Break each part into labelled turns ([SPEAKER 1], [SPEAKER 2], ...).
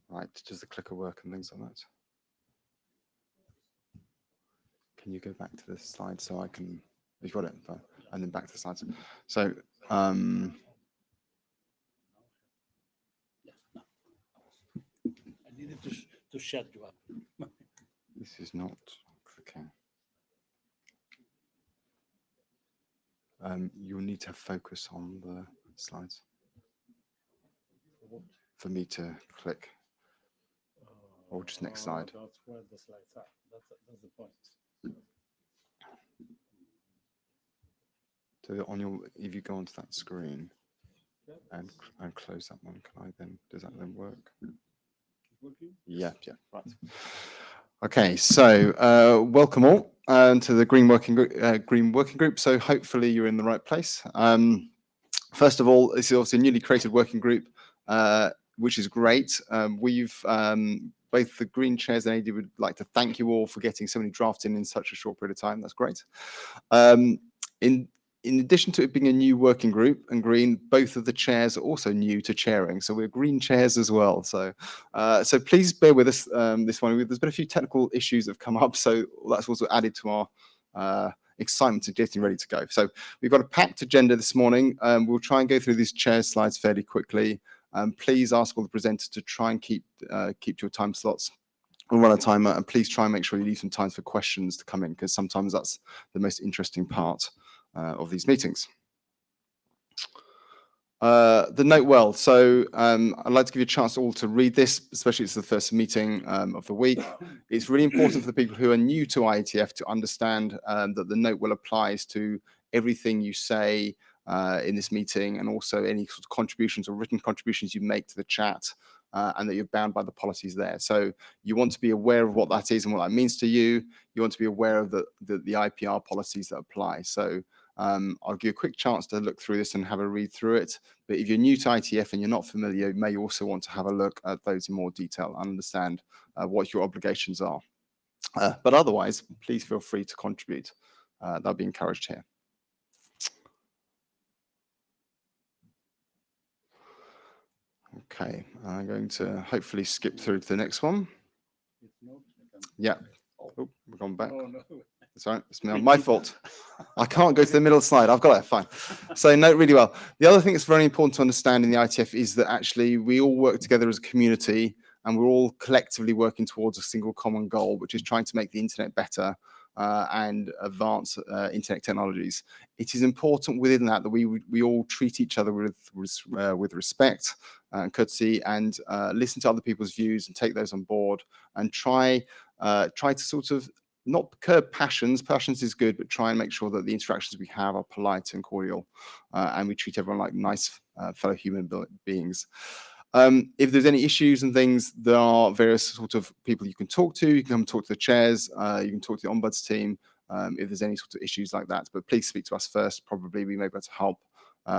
[SPEAKER 1] Right, does the clicker work and things like that? Can you go back to the slide so I can, you've got it, and then back to the slides. So,
[SPEAKER 2] I needed to shut you up.
[SPEAKER 1] this is not clicking. You'll need to have focus on the slides for me to click. Or just next slide.
[SPEAKER 2] That's where the slides are. That's the point.
[SPEAKER 1] So on your, if you go onto that screen and close that one, can I then, does that then work? Yeah, right. Okay, so welcome all to the Green Working Group. So hopefully you're in the right place. First of all, this is obviously a newly created working group, which is great. We've both the Green chairs and AD would like to thank you all for getting so many drafts in such a short period of time. That's great. In addition to it being a new working group and Green, both of the chairs are also new to chairing. So we're Green chairs as well. So please bear with us this one. There's been a few technical issues that have come up. So that's also added to our excitement to getting ready to go. So we've got a packed agenda this morning. We'll try and go through these chair slides fairly quickly. Please ask all the presenters to try and keep to your time slots. We'll run a timer, and please try and make sure you leave some time for questions to come in, because sometimes that's the most interesting part of these meetings. The note well. So I'd like to give you a chance all to read this, especially it's the first meeting of the week. It's really important for the people who are new to IETF to understand that the note well applies to everything you say in this meeting, and also any sort of contributions or written contributions you make to the chat, and that you're bound by the policies there. So you want to be aware of what that is and what that means to you. You want to be aware of the IPR policies that apply. So I'll give you a quick chance to look through this and have a read through it. But if you're new to IETF and you're not familiar, you may also want to have a look at those in more detail and understand what your obligations are. But otherwise, please feel free to contribute. That'll be encouraged here. Okay, I'm going to hopefully skip through to the next one. Yeah. Oh, we've gone back. Oh, no. Sorry, it's my fault. I can't go to the middle slide. I've got it, fine. So note really well. The other thing that's very important to understand in the IETF is that actually we all work together as a community, and we're all collectively working towards a single common goal, which is trying to make the internet better and advance internet technologies. It is important within that we all treat each other with respect and courtesy, and listen to other people's views and take those on board, and try to sort of not curb passions. Passions is good, but try and make sure that the interactions we have are polite and cordial, and we treat everyone like nice fellow human beings. If there's any issues and things, there are various sort of people you can talk to. You can come talk to the chairs. You can talk to the ombuds team if there's any sort of issues like that. But please speak to us first. Probably we may be able to help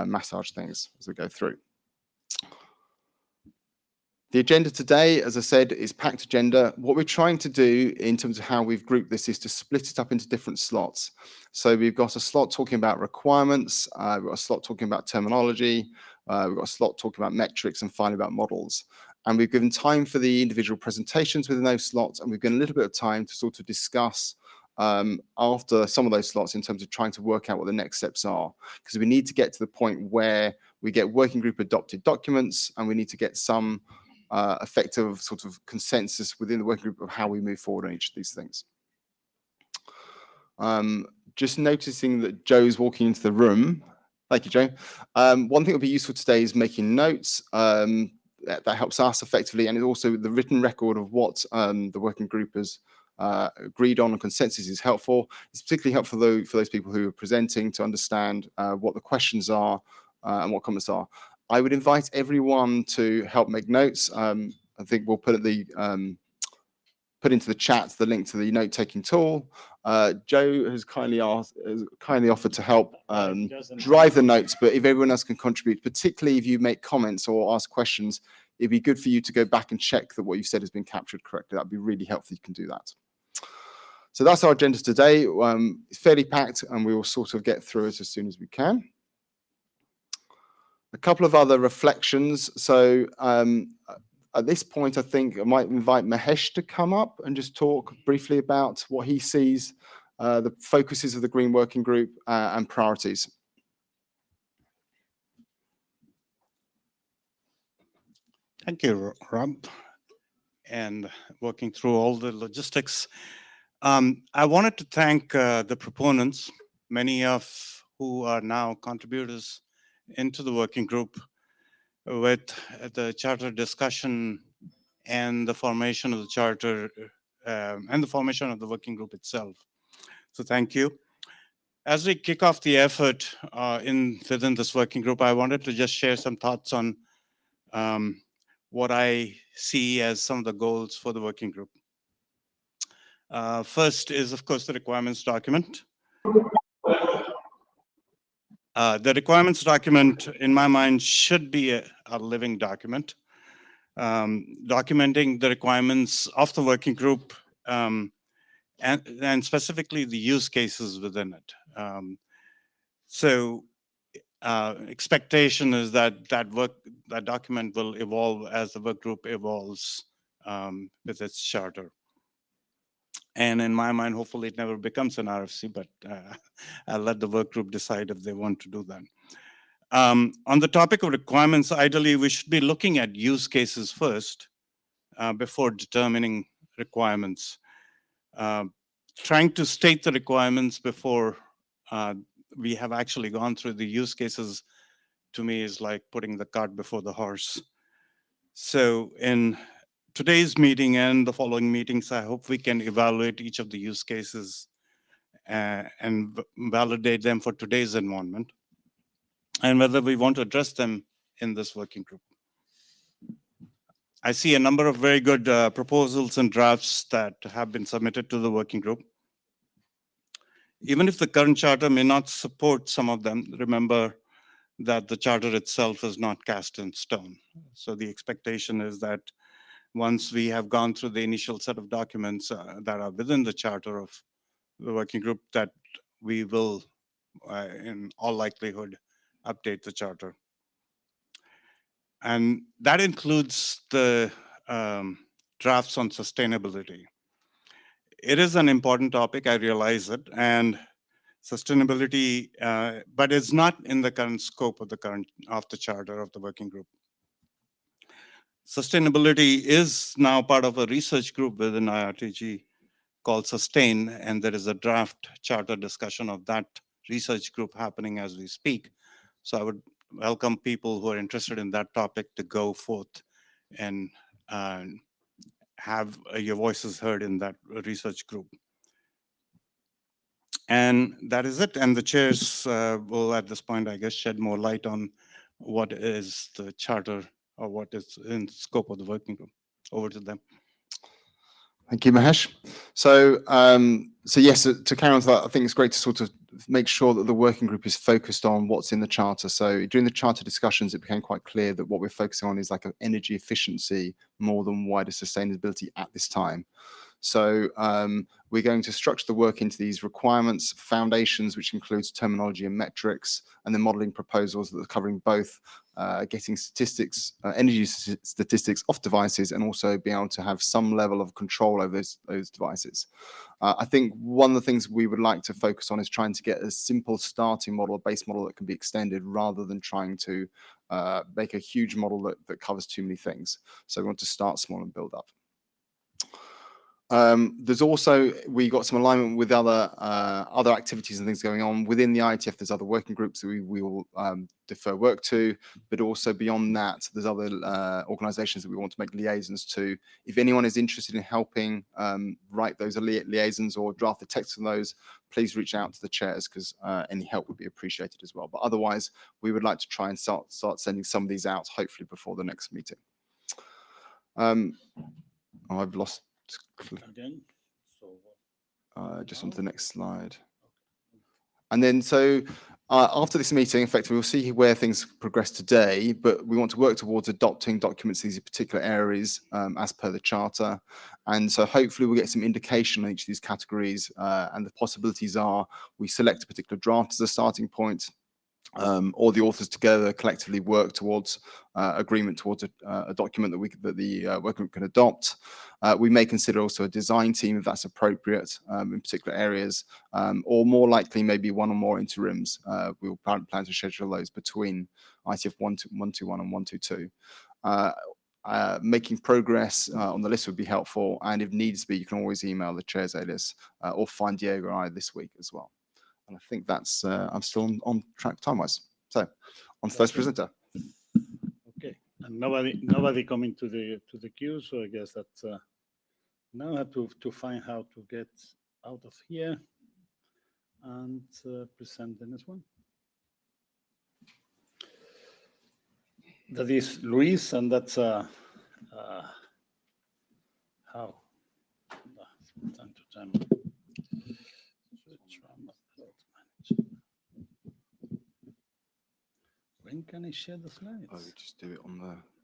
[SPEAKER 1] massage things as we go through. The agenda today, as I said, is packed agenda. What we're trying to do in terms of how we've grouped this is to split it up into different slots. So we've got a slot talking about requirements, we've got a slot talking about terminology, we've got a slot talking about metrics, and finally about models. And we've given time for the individual presentations within those slots, and we've given a little bit of time to sort of discuss after some of those slots in terms of trying to work out what the next steps are, because we need to get to the point where we get working group adopted documents, and we need to get some effective sort of consensus within the working group of how we move forward on each of these things. Just noticing that Joe's walking into the room. Thank you, Joe. One thing that will be useful today is making notes. That helps us effectively, and it's also the written record of what the working group has agreed on, and consensus is helpful. It's particularly helpful though for those people who are presenting to understand what the questions are and what comments are. I would invite everyone to help make notes. I think we'll put into the chat the link to the note-taking tool. Joe has kindly offered to help drive the notes, but if everyone else can contribute, particularly if you make comments or ask questions, it'd be good for you to go back and check that what you've said has been captured correctly. That'd be really helpful if you can do that. So that's our agenda today. It's fairly packed, and we will sort of get through it as soon as we can. A couple of other reflections. So at this point, I think I might invite Mahesh to come up and just talk briefly about what he sees, the focuses of the Green Working Group and priorities.
[SPEAKER 3] Thank you, Rob. And working through all the logistics. I wanted to thank the proponents, many of who are now contributors into the working group, with the charter discussion and the formation of the charter and the formation of the working group itself. So thank you. As we kick off the effort within this working group, I wanted to just share some thoughts on what I see as some of the goals for the working group. First is, of course, the requirements document. The requirements document, in my mind, should be a living document, documenting the requirements of the working group and specifically the use cases within it. So expectation is that that document will evolve as the work group evolves with its charter. And in my mind, hopefully it never becomes an RFC, but I'll let the work group decide if they want to do that. On the topic of requirements, ideally, we should be looking at use cases first before determining requirements. Trying to state the requirements before we have actually gone through the use cases, to me, is like putting the cart before the horse. So in today's meeting and the following meetings, I hope we can evaluate each of the use cases and validate them for today's environment and whether we want to address them in this working group. I see a number of very good proposals and drafts that have been submitted to the working group. Even if the current charter may not support some of them, remember that the charter itself is not cast in stone. So the expectation is that once we have gone through the initial set of documents that are within the charter of the working group, that we will, in all likelihood, update the charter. And that includes the drafts on sustainability. It is an important topic, I realize it, and sustainability, but it's not in the current scope of the charter of the working group. Sustainability is now part of a research group within IRTG called Sustain, and there is a draft charter discussion of that research group happening as we speak. So I would welcome people who are interested in that topic to go forth and have your voices heard in that research group. And that is it. And the chairs will, at this point, I guess, shed more light on what is the charter or what is in the scope of the working group. Over to them.
[SPEAKER 1] Thank you, Mahesh. So, yes, to carry on to that, I think it's great to sort of make sure that the working group is focused on what's in the charter. So during the charter discussions, it became quite clear that what we're focusing on is like energy efficiency more than wider sustainability at this time. So we're going to structure the work into these requirements, foundations, which includes terminology and metrics, and then modeling proposals that are covering both getting statistics, energy statistics off devices, and also being able to have some level of control over those devices. I think one of the things we would like to focus on is trying to get a simple starting model, a base model that can be extended, rather than trying to make a huge model that covers too many things. So we want to start small and build up. There's also, we got some alignment with other activities and things going on within the IETF. There's other working groups that we will defer work to, but also beyond that, there's other organizations that we want to make liaisons to. If anyone is interested in helping write those liaisons or draft the text of those, please reach out to the chairs, because any help would be appreciated as well. But otherwise, we would like to try and start sending some of these out, hopefully before the next meeting. I've lost. Just on to the next slide. And then so after this meeting, effectively, we'll see where things progress today, but we want to work towards adopting documents in these particular areas as per the charter. And so hopefully we'll get some indication on each of these categories, and the possibilities are we select a particular draft as a starting point, or the authors together collectively work towards agreement towards a document that the working group can adopt. We may consider also a design team if that's appropriate in particular areas, or more likely maybe one or more interims. We'll plan to schedule those between IETF 121 and 122. Making progress on the list would be helpful, and if needs be, you can always email the chair's alias or find Diego or I this week as well. And I think that's, I'm still on track time-wise. So, on to the first presenter.
[SPEAKER 2] Okay, and nobody coming to the queue, so I guess that now I have to find how to get out of here and present the next one. That is Luis, and that's how time to time. When can I share the slides?
[SPEAKER 1] Oh, we just do it on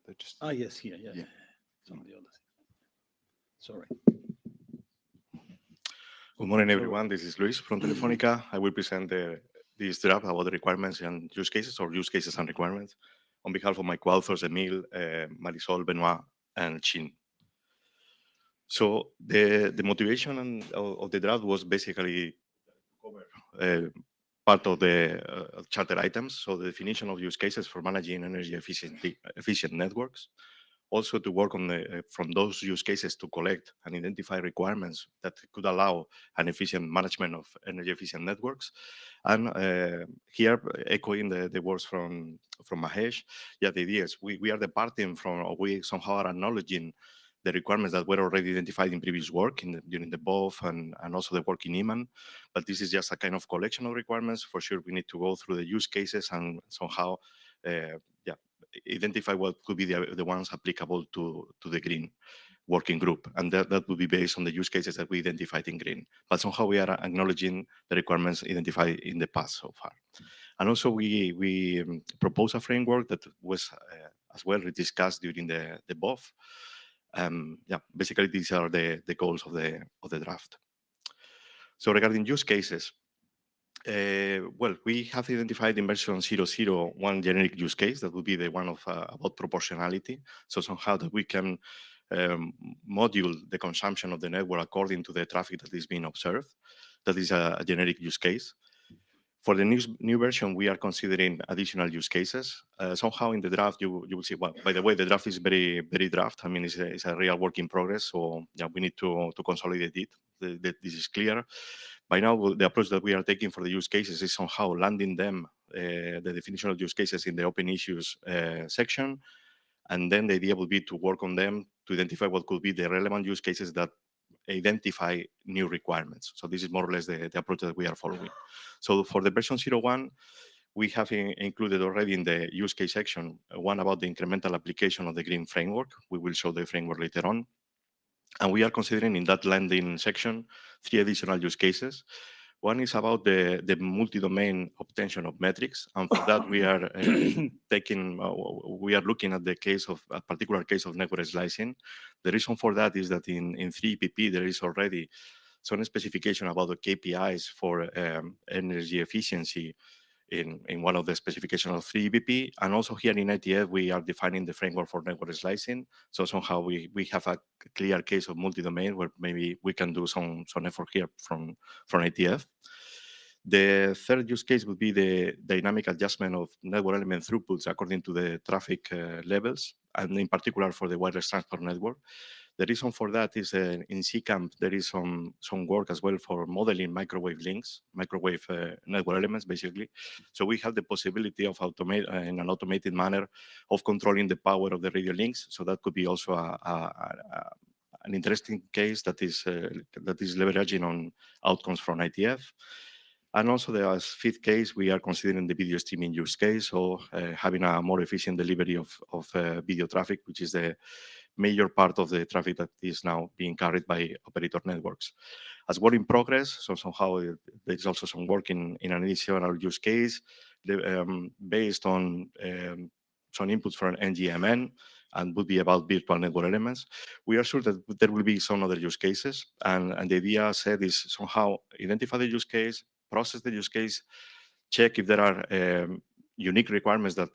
[SPEAKER 1] the just.
[SPEAKER 2] Ah, yes, here, yeah.
[SPEAKER 1] Yeah.
[SPEAKER 2] It's on the other side. Sorry.
[SPEAKER 4] Good morning, everyone. This is Luis from Telefonica. I will present this draft about the requirements and use cases, or use cases and requirements, on behalf of my co-authors, Emile, Marisol, Benoit, and Chin. So the motivation of the draft was basically cover part of the charter items, so the definition of use cases for managing energy efficient networks. Also to work on from those use cases to collect and identify requirements that could allow an efficient management of energy efficient networks. And here, echoing the words from Mahesh, yeah, the idea is we are departing from, or we somehow are acknowledging the requirements that were already identified in previous work during the BOF and also the work in EMAN. But this is just a kind of collection of requirements. For sure, we need to go through the use cases and somehow, identify what could be the ones applicable to the green working group. And that would be based on the use cases that we identified in green. But somehow we are acknowledging the requirements identified in the past so far. And also we propose a framework that was as well discussed during the BOF. Basically these are the goals of the draft. So regarding use cases, well, we have identified in version 0.0 one generic use case that would be the one of about proportionality. So somehow that we can module the consumption of the network according to the traffic that is being observed. That is a generic use case. For the new version, we are considering additional use cases. Somehow in the draft, you will see, well, by the way, the draft is very, very draft. I mean, it's a real work in progress. So yeah, we need to consolidate it. This is clear. By now, the approach that we are taking for the use cases is somehow landing them, the definition of use cases in the open issues section. And then the idea will be to work on them to identify what could be the relevant use cases that identify new requirements. So this is more or less the approach that we are following. So for the version 0.1, we have included already in the use case section one about the incremental application of the green framework. We will show the framework later on. And we are considering in that landing section 3 additional use cases. One is about the multi-domain obtention of metrics, and for that we are we are looking at the case of a particular case of network slicing. The reason for that is that in 3EPP there is already some specification about the KPIs for energy efficiency in one of the specifications of 3EPP, and also here in IETF we are defining the framework for network slicing. So somehow we have a clear case of multi-domain where maybe we can do some effort here from IETF. The third use case would be the dynamic adjustment of network element throughputs according to the traffic levels, and in particular for the wireless transport network. The reason for that is in CCAMP, there is some work as well for modeling microwave links, microwave network elements, basically. So we have the possibility of automate in an automated manner of controlling the power of the radio links. So that could be also an interesting case that is leveraging on outcomes from IETF. And also the fifth case, we are considering the video streaming use case, so having a more efficient delivery of video traffic, which is the major part of the traffic that is now being carried by operator networks. As work in progress, so somehow there is also some work in an additional use case based on some inputs from NGMN, and would be about virtual network elements. We are sure that there will be some other use cases, and the idea said is somehow identify the use case, process the use case, check if there are unique requirements that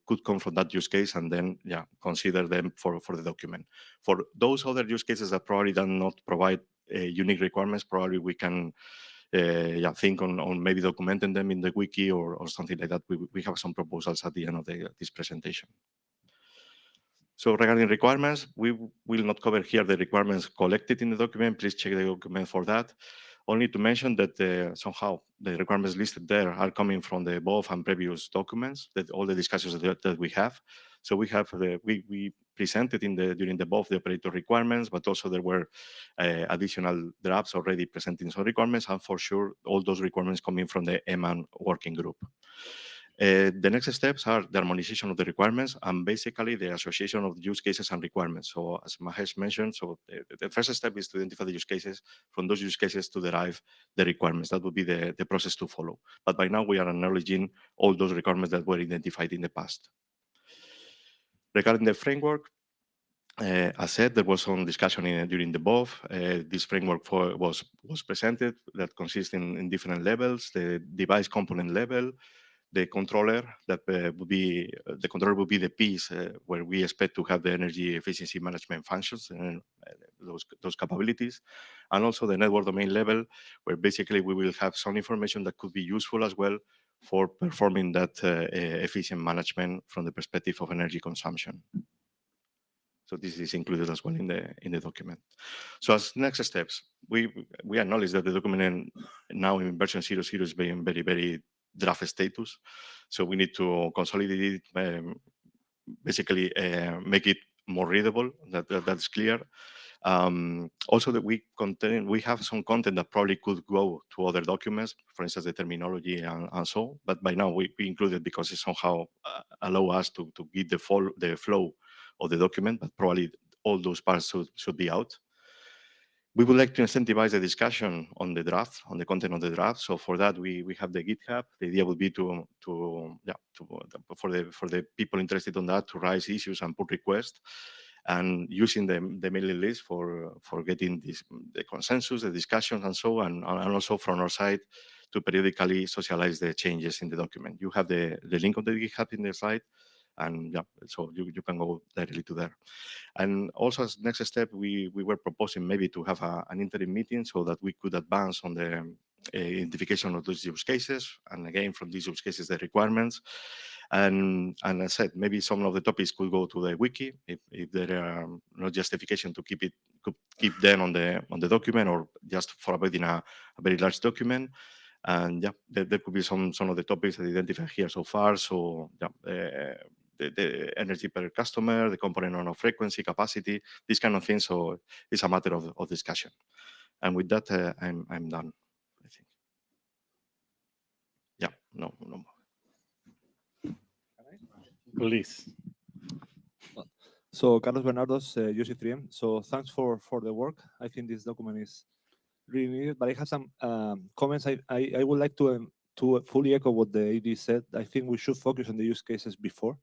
[SPEAKER 4] could come from that use case, and then consider them for the document. For those other use cases that probably do not provide unique requirements, probably we can think on maybe documenting them in the wiki or something like that. We have some proposals at the end of this presentation. So regarding requirements, we will not cover here the requirements collected in the document. Please check the document for that. Only to mention that somehow the requirements listed there are coming from the above and previous documents, that all the discussions that we have. So we have we presented during the above the operator requirements, but also there were additional drafts already presenting some requirements, and for sure all those requirements coming from the EMAN working group. The next steps are the harmonization of the requirements and basically the association of use cases and requirements. So as Mahesh mentioned, so the first step is to identify the use cases, from those use cases to derive the requirements. That would be the process to follow. But by now we are acknowledging all those requirements that were identified in the past. Regarding the framework, as said, there was some discussion during the BOF. This framework was presented that consists in different levels: the device component level, the controller that would be the piece where we expect to have the energy efficiency management functions and those capabilities, and also the network domain level, where basically we will have some information that could be useful as well for performing that efficient management from the perspective of energy consumption. So this is included as well in the document. So as next steps, we acknowledge that the document now in version 0.0 is being very, very draft status. So we need to consolidate it, basically make it more readable, that's clear. Also that we have some content that probably could go to other documents, for instance, the terminology and so, but by now we include it because it somehow allow us to get the flow of the document, but probably all those parts should be out. We would like to incentivize the discussion on the draft, on the content of the draft. So for that, we have the GitHub. The idea would be for the people interested on that to raise issues and put requests, and using the mailing list for getting the consensus, the discussions, and so on, and also from our side to periodically socialize the changes in the document. You have the link on the GitHub in the slide, and so you can go directly to there. And also as next step, we were proposing maybe to have an interim meeting so that we could advance on the identification of those use cases, and again from these use cases the requirements. And as I said, maybe some of the topics could go to the wiki if there are no justification to keep them on the document, or just for avoiding a very large document. And there could be some of the topics that identified here so far. So the energy per customer, the component on frequency, capacity, these kind of things. So it's a matter of discussion. And with that, I'm done, I think. Yeah, no more.
[SPEAKER 2] Please.
[SPEAKER 5] So Carlos Bernardos, UC3M. So thanks for the work. I think this document is really needed, but I have some comments. I would like to fully echo what the AD said. I think we should focus on the use cases before.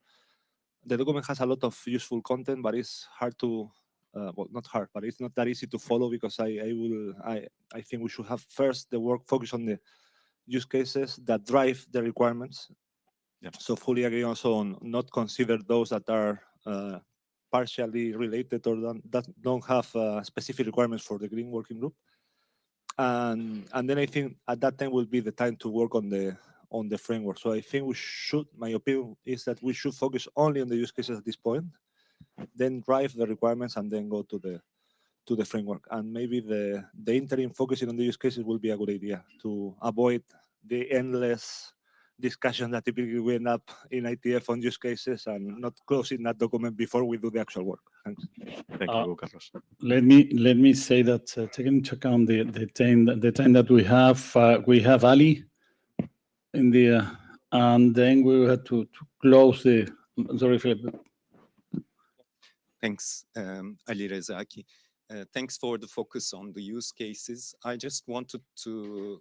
[SPEAKER 5] The document has a lot of useful content, but it's hard to, well, not hard, but it's not that easy to follow, because I think we should have first the work focus on the use cases that drive the requirements.
[SPEAKER 4] Yeah.
[SPEAKER 5] So fully agree also on not consider those that are partially related or that don't have specific requirements for the green working group. And then I think at that time will be the time to work on the framework. So I think we should, my opinion is that we should focus only on the use cases at this point, then drive the requirements, and then go to the framework. And maybe the interim focusing on the use cases will be a good idea to avoid the endless discussion that typically we end up in IETF on use cases, and not closing that document before we do the actual work. Thanks.
[SPEAKER 4] Thank you, Carlos.
[SPEAKER 2] Let me say that taking into account the time that we have Ali in the and then we will have to close the. Sorry, Philip.
[SPEAKER 6] Thanks, Ali Rezaki. Thanks for the focus on the use cases. I just wanted to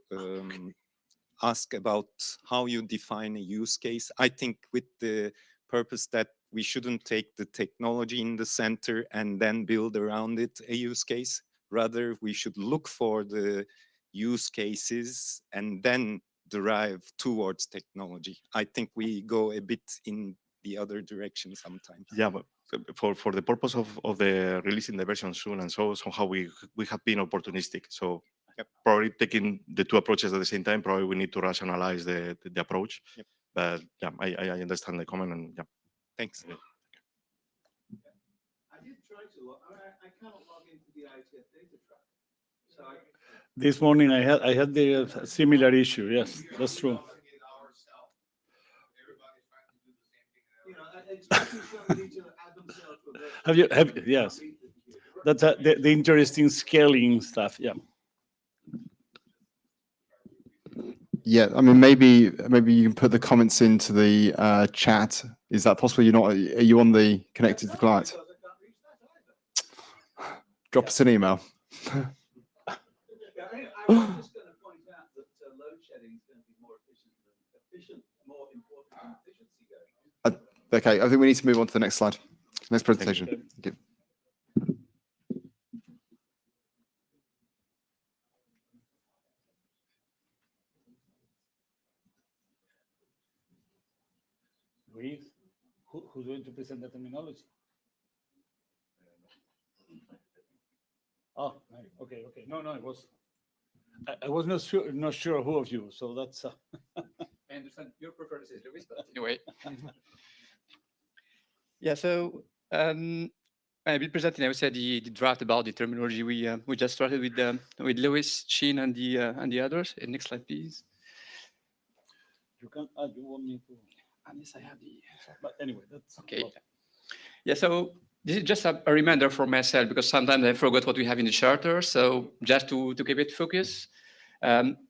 [SPEAKER 6] ask about how you define a use case. I think with the purpose that we shouldn't take the technology in the center and then build around it a use case. Rather, we should look for the use cases and then derive towards technology. I think we go a bit in the other direction sometimes.
[SPEAKER 4] Yeah, but for the purpose of the releasing the version soon and so somehow we have been opportunistic. So
[SPEAKER 6] Yep.
[SPEAKER 4] probably taking the two approaches at the same time, probably we need to rationalize the approach.
[SPEAKER 6] Yep.
[SPEAKER 4] But yeah, I understand the comment and yeah.
[SPEAKER 6] Thanks.
[SPEAKER 7] I did try to log, I cannot log into the IETF data track. So
[SPEAKER 2] This morning I had the similar issue. Yes, that's true.
[SPEAKER 7] you know, expecting somebody to add themselves to a virtual
[SPEAKER 2] Have you, yes, that's the interesting scaling stuff. Yeah.
[SPEAKER 1] Yeah, I mean, maybe you can put the comments into the chat. Is that possible? You're not? Are you on the connected to the client?
[SPEAKER 7] because I can't reach that either.
[SPEAKER 1] Drop us an email.
[SPEAKER 7] Yeah, I was just going to point out that load shedding is going to be more more important than efficiency going.
[SPEAKER 1] Okay, I think we need to move on to the next slide. Next presentation. Thank you.
[SPEAKER 2] Luis, who's going to present the terminology? Oh, right. Okay. No, it was. I was not sure who of you. So that's.
[SPEAKER 8] I understand your preference is Luis, but anyway. Yeah, so I'll be presenting, I would say, the draft about the terminology we just started with Luis, Sheen, and the others. Next slide, please.
[SPEAKER 2] You can. You want me to?
[SPEAKER 8] And yes, I have the.
[SPEAKER 2] But anyway, that's
[SPEAKER 8] Okay. Yeah, so this is just a reminder for myself because sometimes I forgot what we have in the charter. So just to keep it focused,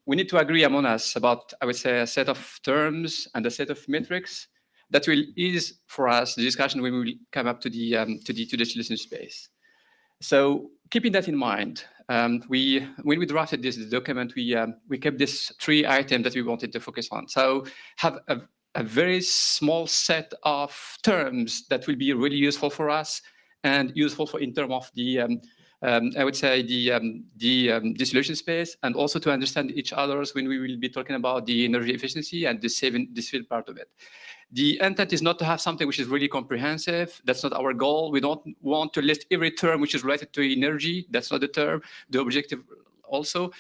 [SPEAKER 8] we need to agree among us about, I would say, a set of terms and a set of metrics that will ease for us the discussion when we will come up to the solution space. So keeping that in mind, when we drafted this document, we kept these 3 items that we wanted to focus on. So have a very small set of terms that will be really useful for us and useful in terms of the, I would say, the solution space, and also to understand each other's when we will be talking about the energy efficiency and the saving, this field part of it. The intent is not to have something which is really comprehensive. That's not our goal. We don't want to list every term which is related to energy. That's not the term. The objective also.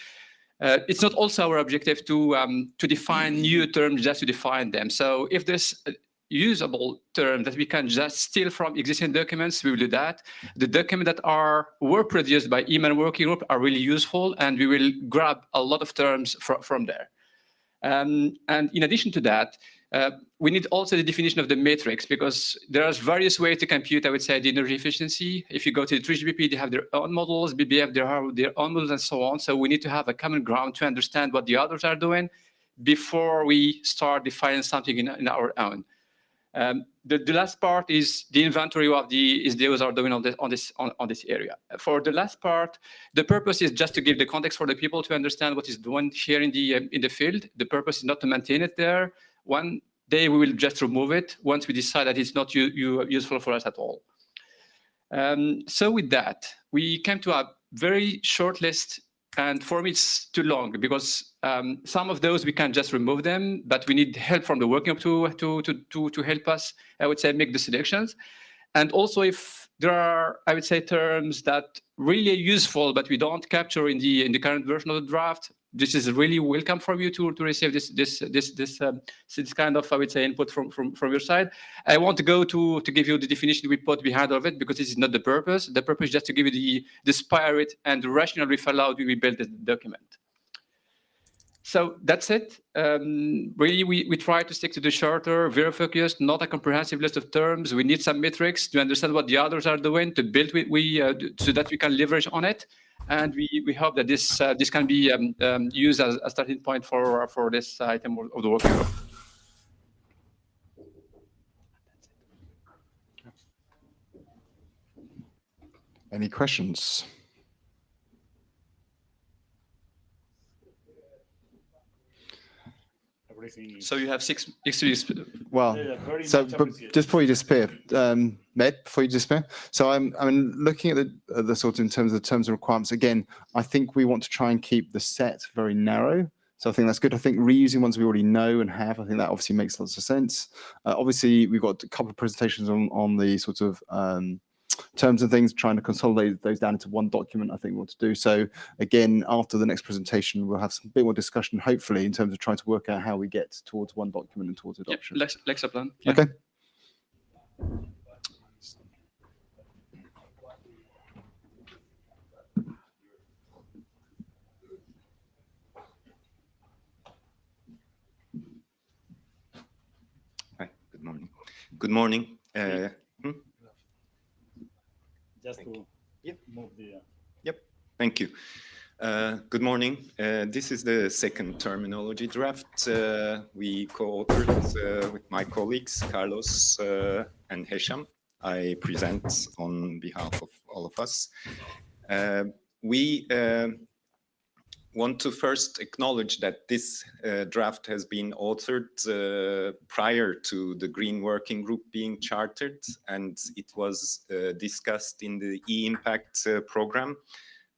[SPEAKER 8] It's not also our objective to define new terms just to define them. So if there's a usable term that we can just steal from existing documents, we will do that. The documents that were produced by EMAN working group are really useful, and we will grab a lot of terms from there. And in addition to that, we need also the definition of the matrix, because there are various ways to compute, I would say, the energy efficiency. If you go to the 3GPP, they have their own models, BBF, they have their own models, and so on. So we need to have a common ground to understand what the others are doing before we start defining something in our own. The last part is the inventory of the SDOs are doing on this area. For the last part, the purpose is just to give the context for the people to understand what is doing here in the field. The purpose is not to maintain it there. One day we will just remove it once we decide that it's not useful for us at all. So with that, we came to a very short list, and for me it's too long because some of those we can just remove them, but we need help from the working group to help us, I would say, make the selections. And also, if there are, I would say, terms that really are useful but we don't capture in the current version of the draft, this is really welcome for you to receive this kind of, I would say, input from your side. I want to go to give you the definition we put behind of it, because this is not the purpose. The purpose is just to give you the spirit and the rationale we allowed when we built this document. So that's it. Really, we try to stick to the charter, very focused, not a comprehensive list of terms. We need some metrics to understand what the others are doing, to build so that we can leverage on it. And we hope that this can be used as a starting point for this item of the working group.
[SPEAKER 1] Any questions?
[SPEAKER 8] So you have 6 weeks.
[SPEAKER 1] Well,
[SPEAKER 2] very
[SPEAKER 1] so
[SPEAKER 2] much
[SPEAKER 1] but
[SPEAKER 2] appreciated.
[SPEAKER 1] just before you disappear, Med, before you disappear. So I'm looking at the sort of in terms of the terms and requirements. Again, I think we want to try and keep the set very narrow, So I think that's good. I think reusing ones we already know and have, I think that obviously makes lots of sense. Obviously, we've got a couple of presentations on the sort of terms and things, trying to consolidate those down into one document. I think we want to do so. Again, after the next presentation, we'll have some bit more discussion, hopefully, in terms of trying to work out how we get towards one document and towards adoption.
[SPEAKER 8] Like a plan. Yeah.
[SPEAKER 1] Okay.
[SPEAKER 6] Hi, good morning. Good morning.
[SPEAKER 2] Just to move the.
[SPEAKER 6] Yep, thank you. Good morning. This is the second terminology draft we co-authored with my colleagues, Carlos and Hesham. I present on behalf of all of us. We want to first acknowledge that this draft has been authored prior to the Green Working Group being chartered, and it was discussed in the e-impact program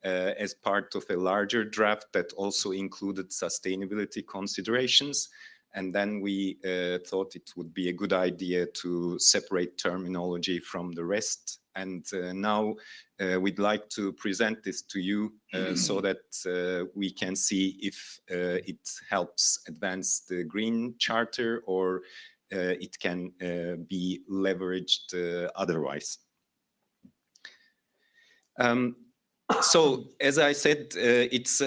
[SPEAKER 6] as part of a larger draft that also included sustainability considerations. And then we thought it would be a good idea to separate terminology from the rest. And now we'd like to present this to you so that we can see if it helps advance the Green Charter or it can be leveraged otherwise. So, as I said, it's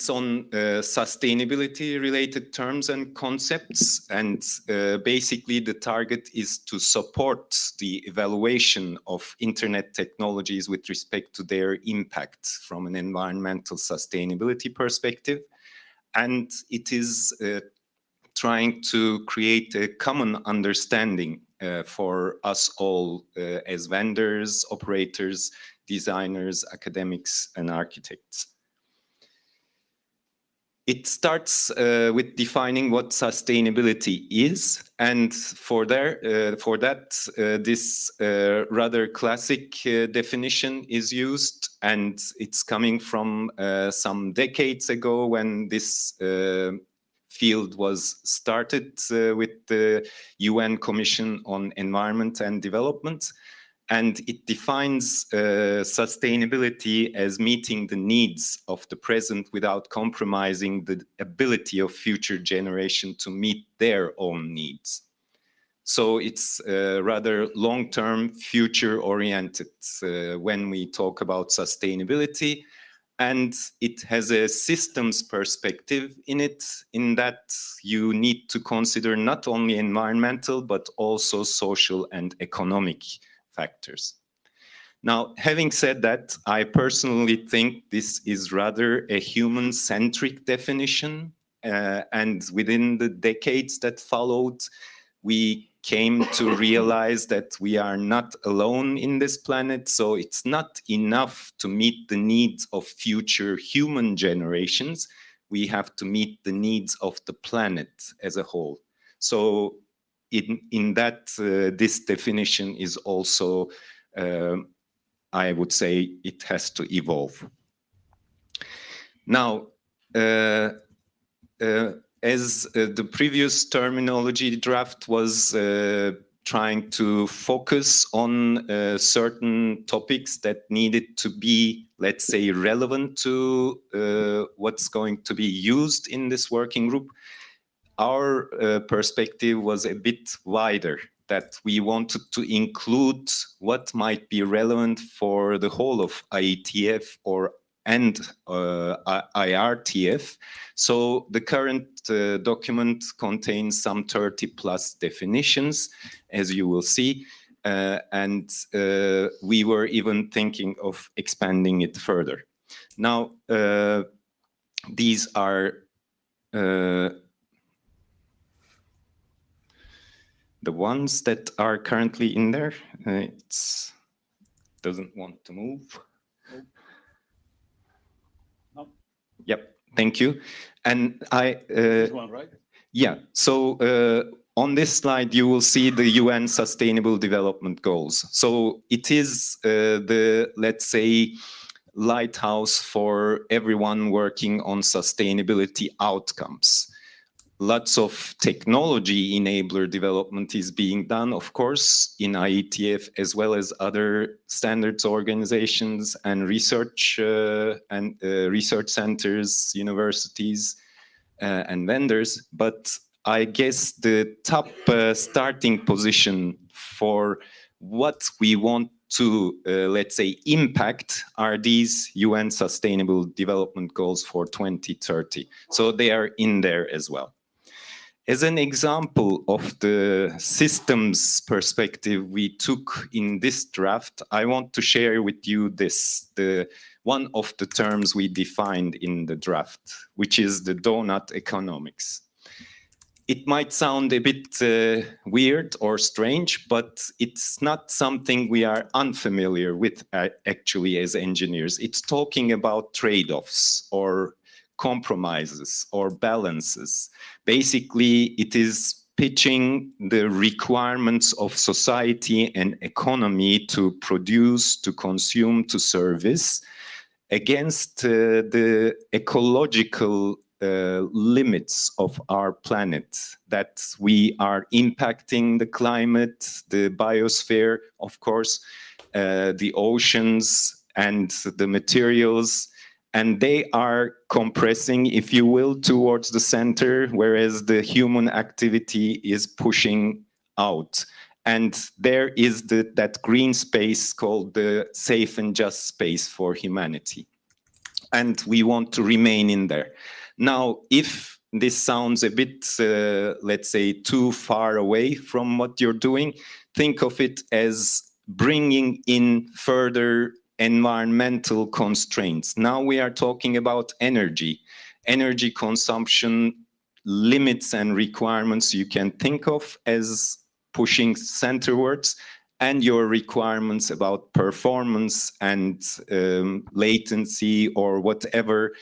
[SPEAKER 6] on sustainability-related terms and concepts, and basically the target is to support the evaluation of internet technologies with respect to their impact from an environmental sustainability perspective, and it is trying to create a common understanding for us all as vendors, operators, designers, academics, and architects. It starts with defining what sustainability is, and for that, this rather classic definition is used, and it's coming from some decades ago when this field was started with the UN Commission on Environment and Development. And it defines sustainability as meeting the needs of the present without compromising the ability of future generation to meet their own needs. So it's rather long-term, future-oriented when we talk about sustainability. And it has a systems perspective in it, in that you need to consider not only environmental, but also social and economic factors. Now, having said that, I personally think this is rather a human-centric definition, and within the decades that followed, we came to realize that we are not alone in this planet, so it's not enough to meet the needs of future human generations. We have to meet the needs of the planet as a whole. So in that, this definition is also, I would say, it has to evolve. Now, as the previous terminology draft was trying to focus on certain topics that needed to be, let's say, relevant to what's going to be used in this working group, our perspective was a bit wider, that we wanted to include what might be relevant for the whole of IETF and IRTF. So the current document contains some 30 plus definitions, as you will see, and we were even thinking of expanding it further. Now, these are the ones that are currently in there. It doesn't want to move.
[SPEAKER 2] No.
[SPEAKER 6] Yep, thank you. And
[SPEAKER 2] This one, right?
[SPEAKER 6] yeah, so on this slide, you will see the UN Sustainable Development Goals. So it is the, let's say, lighthouse for everyone working on sustainability outcomes. Lots of technology enabler development is being done, of course, in IETF as well as other standards organizations and research centers, universities, and vendors. But I guess the top starting position for what we want to, let's say, impact are these UN Sustainable Development Goals for 2030. So they are in there as well. As an example of the systems perspective we took in this draft, I want to share with you this, one of the terms we defined in the draft, which is the donut economics. It might sound a bit weird or strange, but it's not something we are unfamiliar with actually as engineers. It's talking about trade-offs or compromises or balances. Basically, it is pitching the requirements of society and economy to produce, to consume, to service against the ecological limits of our planet, that we are impacting the climate, the biosphere, of course, the oceans and the materials, and they are compressing, if you will, towards the center, whereas the human activity is pushing out. And there is that green space called the safe and just space for humanity. And we want to remain in there. Now, if this sounds a bit, let's say, too far away from what you're doing, think of it as bringing in further environmental constraints. Now we are talking about energy consumption limits and requirements you can think of as pushing centerwards, and your requirements about performance and latency or whatever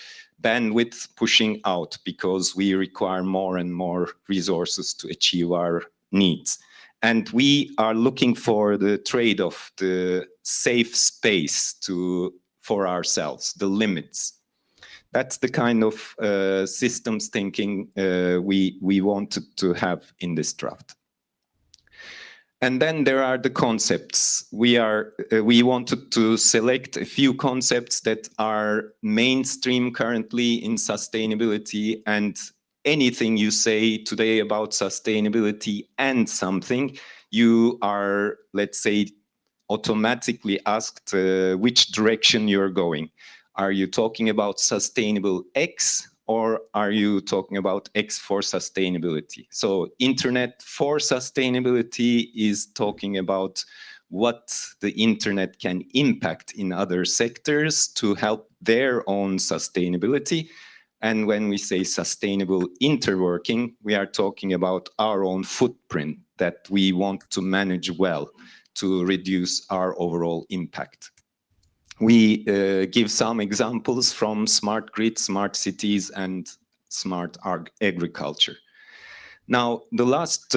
[SPEAKER 6] bandwidth pushing out, because we require more and more resources to achieve our needs. And we are looking for the trade-off, the safe space for ourselves, the limits. That's the kind of systems thinking we wanted to have in this draft. And then there are the concepts. We wanted to select a few concepts that are mainstream currently in sustainability, and anything you say today about sustainability and something, you are, let's say, automatically asked which direction you're going. Are you talking about sustainable X, or are you talking about X for sustainability? So Internet for sustainability is talking about what the Internet can impact in other sectors to help their own sustainability. And when we say sustainable interworking, we are talking about our own footprint that we want to manage well to reduce our overall impact. We give some examples from smart grid, smart cities, and smart agriculture. Now, the last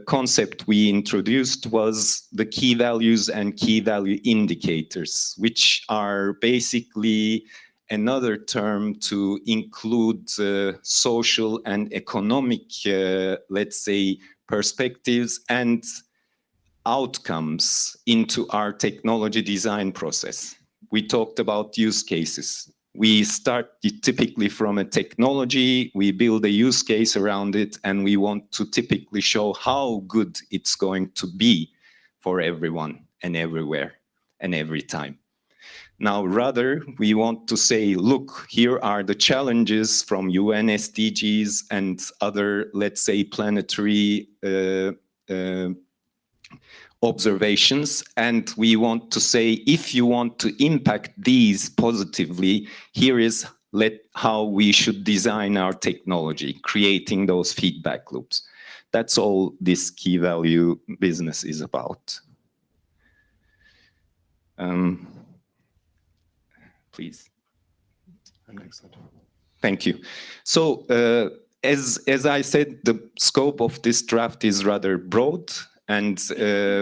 [SPEAKER 6] concept we introduced was the key values and key value indicators, which are basically another term to include social and economic, let's say, perspectives and outcomes into our technology design process. We talked about use cases. We start typically from a technology, we build a use case around it, and we want to typically show how good it's going to be for everyone and everywhere and every time. Now, rather, we want to say, look, here are the challenges from UN SDGs and other, let's say, planetary observations. And we want to say, if you want to impact these positively, here is how we should design our technology, creating those feedback loops. That's all this key value business is about. Please.
[SPEAKER 1] Next slide.
[SPEAKER 6] Thank you. So as I said, the scope of this draft is rather broad, And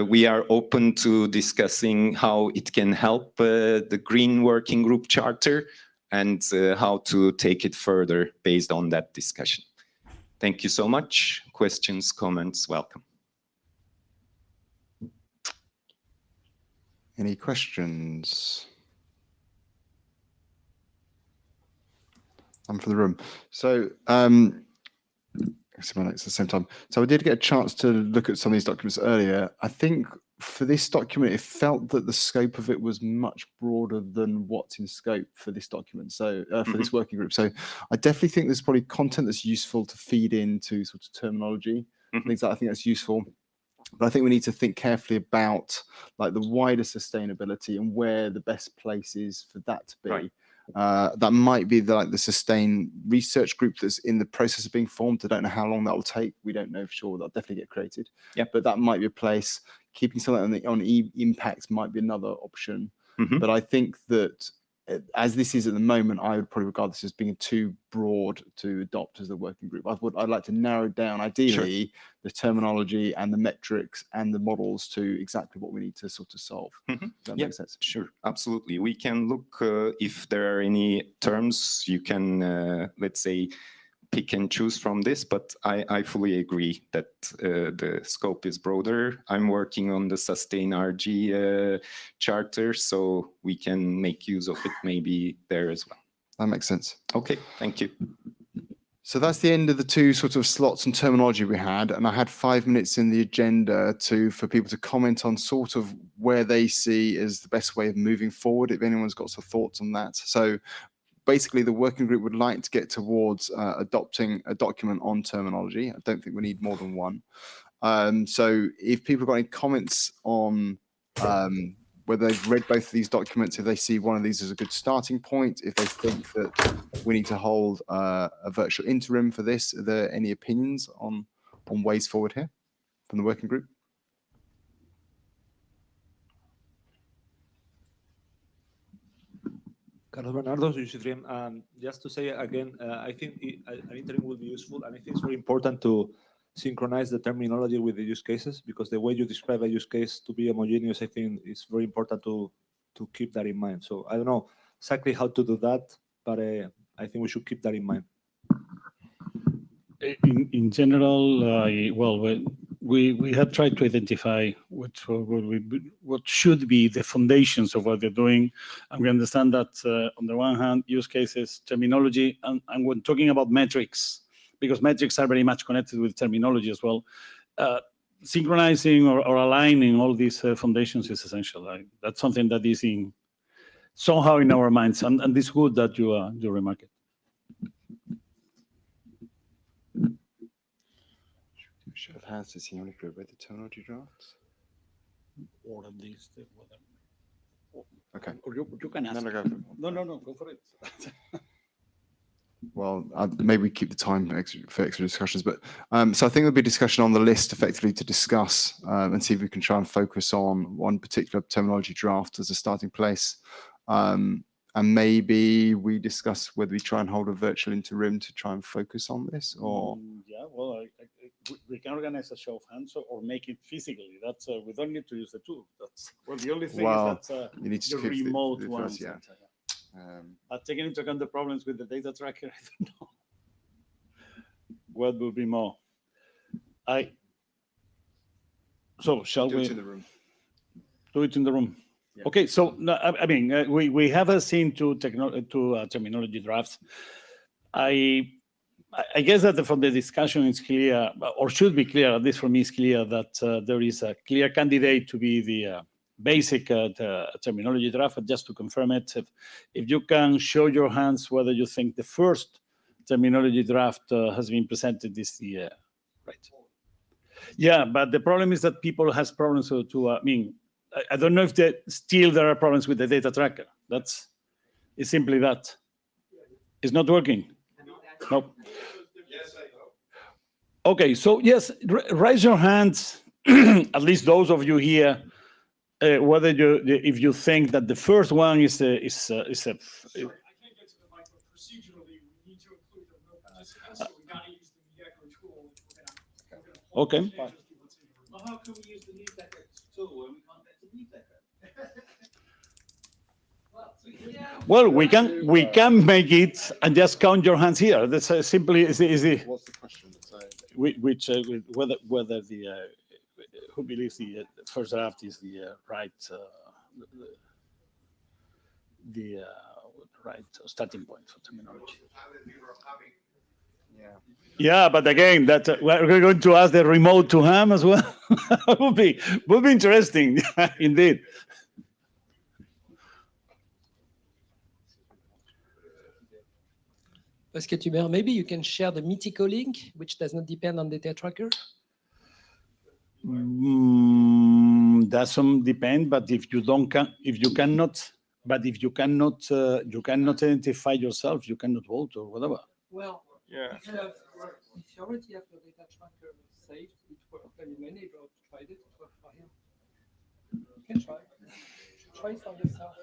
[SPEAKER 6] we are open to discussing how it can help the Green Working Group Charter and how to take it further based on that discussion. Thank you so much. Questions, comments, welcome.
[SPEAKER 1] Any questions? I'm from the room. So, see my notes at the same time. So I did get a chance to look at some of these documents earlier. I think for this document, it felt that the scope of it was much broader than what's in scope for this document. So for this working group. So I definitely think there's probably content that's useful to feed into sort of terminology. Things that I think that's useful. But I think we need to think carefully about like the wider sustainability and where the best place is for that to be.
[SPEAKER 6] Right.
[SPEAKER 1] That might be the sustain research group that's in the process of being formed. I don't know how long that will take. We don't know for sure. That'll definitely get created.
[SPEAKER 6] Yeah.
[SPEAKER 1] But that might be a place. Keeping something on impacts might be another option. But I think that as this is at the moment, I would probably regard this as being too broad to adopt as a working group. I'd like to narrow down, ideally, the terminology and the metrics and the models to exactly what we need to sort of solve. Does that make sense?
[SPEAKER 6] Sure, absolutely. We can look if there are any terms you can, let's say, pick and choose from this, but I fully agree that the scope is broader. I'm working on the Sustain RG charter, so we can make use of it maybe there as well.
[SPEAKER 1] That makes sense.
[SPEAKER 6] Okay, thank you.
[SPEAKER 1] So that's the end of the two sort of slots and terminology we had, and I had 5 minutes in the agenda for people to comment on sort of where they see as the best way of moving forward, if anyone's got some thoughts on that. So basically, the working group would like to get towards adopting a document on terminology. I don't think we need more than one. So if people have got any comments on whether they've read both of these documents, if they see one of these as a good starting point, if they think that we need to hold a virtual interim for this, are there any opinions on ways forward here from the working group?
[SPEAKER 5] Carlos Bernardo, UC3M. Just to say again, I think an interim will be useful, and I think it's very important to synchronize the terminology with the use cases, because the way you describe a use case to be homogeneous, I think it's very important to keep that in mind. So I don't know exactly how to do that, but I think we should keep that in mind.
[SPEAKER 2] In general, we have tried to identify what should be the foundations of what they're doing, and we understand that on the one hand, use cases, terminology, and when talking about metrics, because metrics are very much connected with terminology as well. Synchronizing or aligning all these foundations is essential. That's something that is somehow in our minds, and it's good that you remark it.
[SPEAKER 1] Show of hands to see how many people read the terminology drafts.
[SPEAKER 2] Or at least whatever.
[SPEAKER 1] Okay.
[SPEAKER 2] Or you can ask.
[SPEAKER 1] No, go for it.
[SPEAKER 2] No, go for it.
[SPEAKER 1] Well, maybe we keep the time for extra discussions, but so I think there'll be discussion on the list effectively to discuss and see if we can try and focus on one particular terminology draft as a starting place. And maybe we discuss whether we try and hold a virtual interim to try and focus on this, or
[SPEAKER 2] Yeah, well, we can organize a show of hands or make it physically. That's we don't need to use the tool. That's the only thing is that
[SPEAKER 1] you need to
[SPEAKER 2] the
[SPEAKER 1] keep
[SPEAKER 2] remote
[SPEAKER 1] the
[SPEAKER 2] ones.
[SPEAKER 1] yeah.
[SPEAKER 2] Taking into account the problems with the data tracker, I don't know what would be more. So shall we
[SPEAKER 1] do it in the room?
[SPEAKER 2] Do it in the room.
[SPEAKER 1] Yeah.
[SPEAKER 2] Okay, so I mean, we have seen two terminology drafts. I guess that from the discussion it's clear, or should be clear, at least for me, it's clear that there is a clear candidate to be the basic terminology draft. Just to confirm it, if you can show your hands whether you think the first terminology draft has been presented this year, right? Yeah, but the problem is that people has problems I mean, I don't know if still there are problems with the data tracker. It's simply that. It's not working. No.
[SPEAKER 7] Yes, I know.
[SPEAKER 2] Okay, so yes, raise your hands, at least those of you here, whether if you think that the first one is a
[SPEAKER 9] Sorry, I can't get to the mic, but procedurally, we need to include the remote participants, so we gotta use the echo tool. We're gonna
[SPEAKER 2] Okay.
[SPEAKER 9] just do what's in the room. Well, how can we use
[SPEAKER 2] Well, we can make it and just count your hands here. That's simply is the
[SPEAKER 1] What's the question?
[SPEAKER 2] which whether the who believes the first draft is the right the right starting point for terminology. Yeah, but again, that we're going to ask the remote to ham as well. would be interesting, indeed.
[SPEAKER 10] Pascal Hubert, maybe you can share the Mythico link, which does not depend on data tracker.
[SPEAKER 2] Doesn't depend, but if you cannot identify yourself, you cannot vote or whatever.
[SPEAKER 10] Well,
[SPEAKER 9] Yeah.
[SPEAKER 10] if you already have your data tracker saved, it worked. I mean, my neighbor tried it worked for him. You can try. Try it for yourself.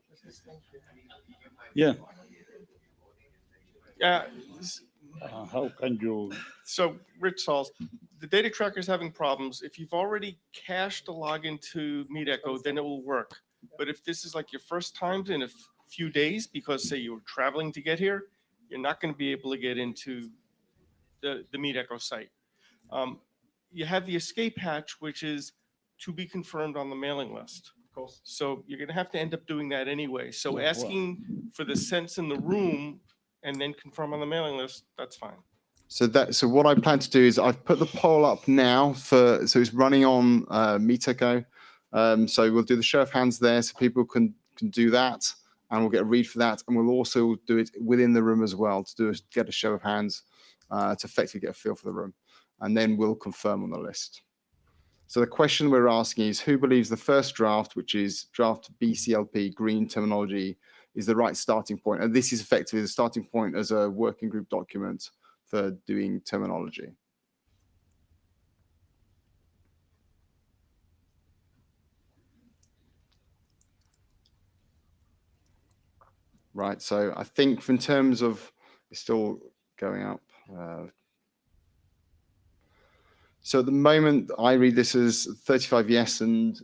[SPEAKER 10] Just listening.
[SPEAKER 2] Yeah.
[SPEAKER 9] Yeah.
[SPEAKER 2] How can you?
[SPEAKER 9] So Rich Sauls, the data tracker is having problems. If you've already cached a login to MeetEcho, then it will work. But if this is like your first time in a few days, because say you were traveling to get here, you're not going to be able to get into the MeetEcho site. You have the escape hatch, which is to be confirmed on the mailing list. So you're going to have to end up doing that anyway. So
[SPEAKER 2] Yeah, well.
[SPEAKER 9] asking for the sense in the room and then confirm on the mailing list, that's fine.
[SPEAKER 1] So what I plan to do is I've put the poll up now so it's running on MeetEcho. So we'll do the show of hands there so people can do that, and we'll get a read for that, and we'll also do it within the room as well to get a show of hands to effectively get a feel for the room, and then we'll confirm on the list. So the question we're asking is who believes the first draft, which is draft BCLP green terminology, is the right starting point, and this is effectively the starting point as a working group document for doing terminology. Right, so I think in terms of, it's still going up. So at the moment, I read this as 35 yes and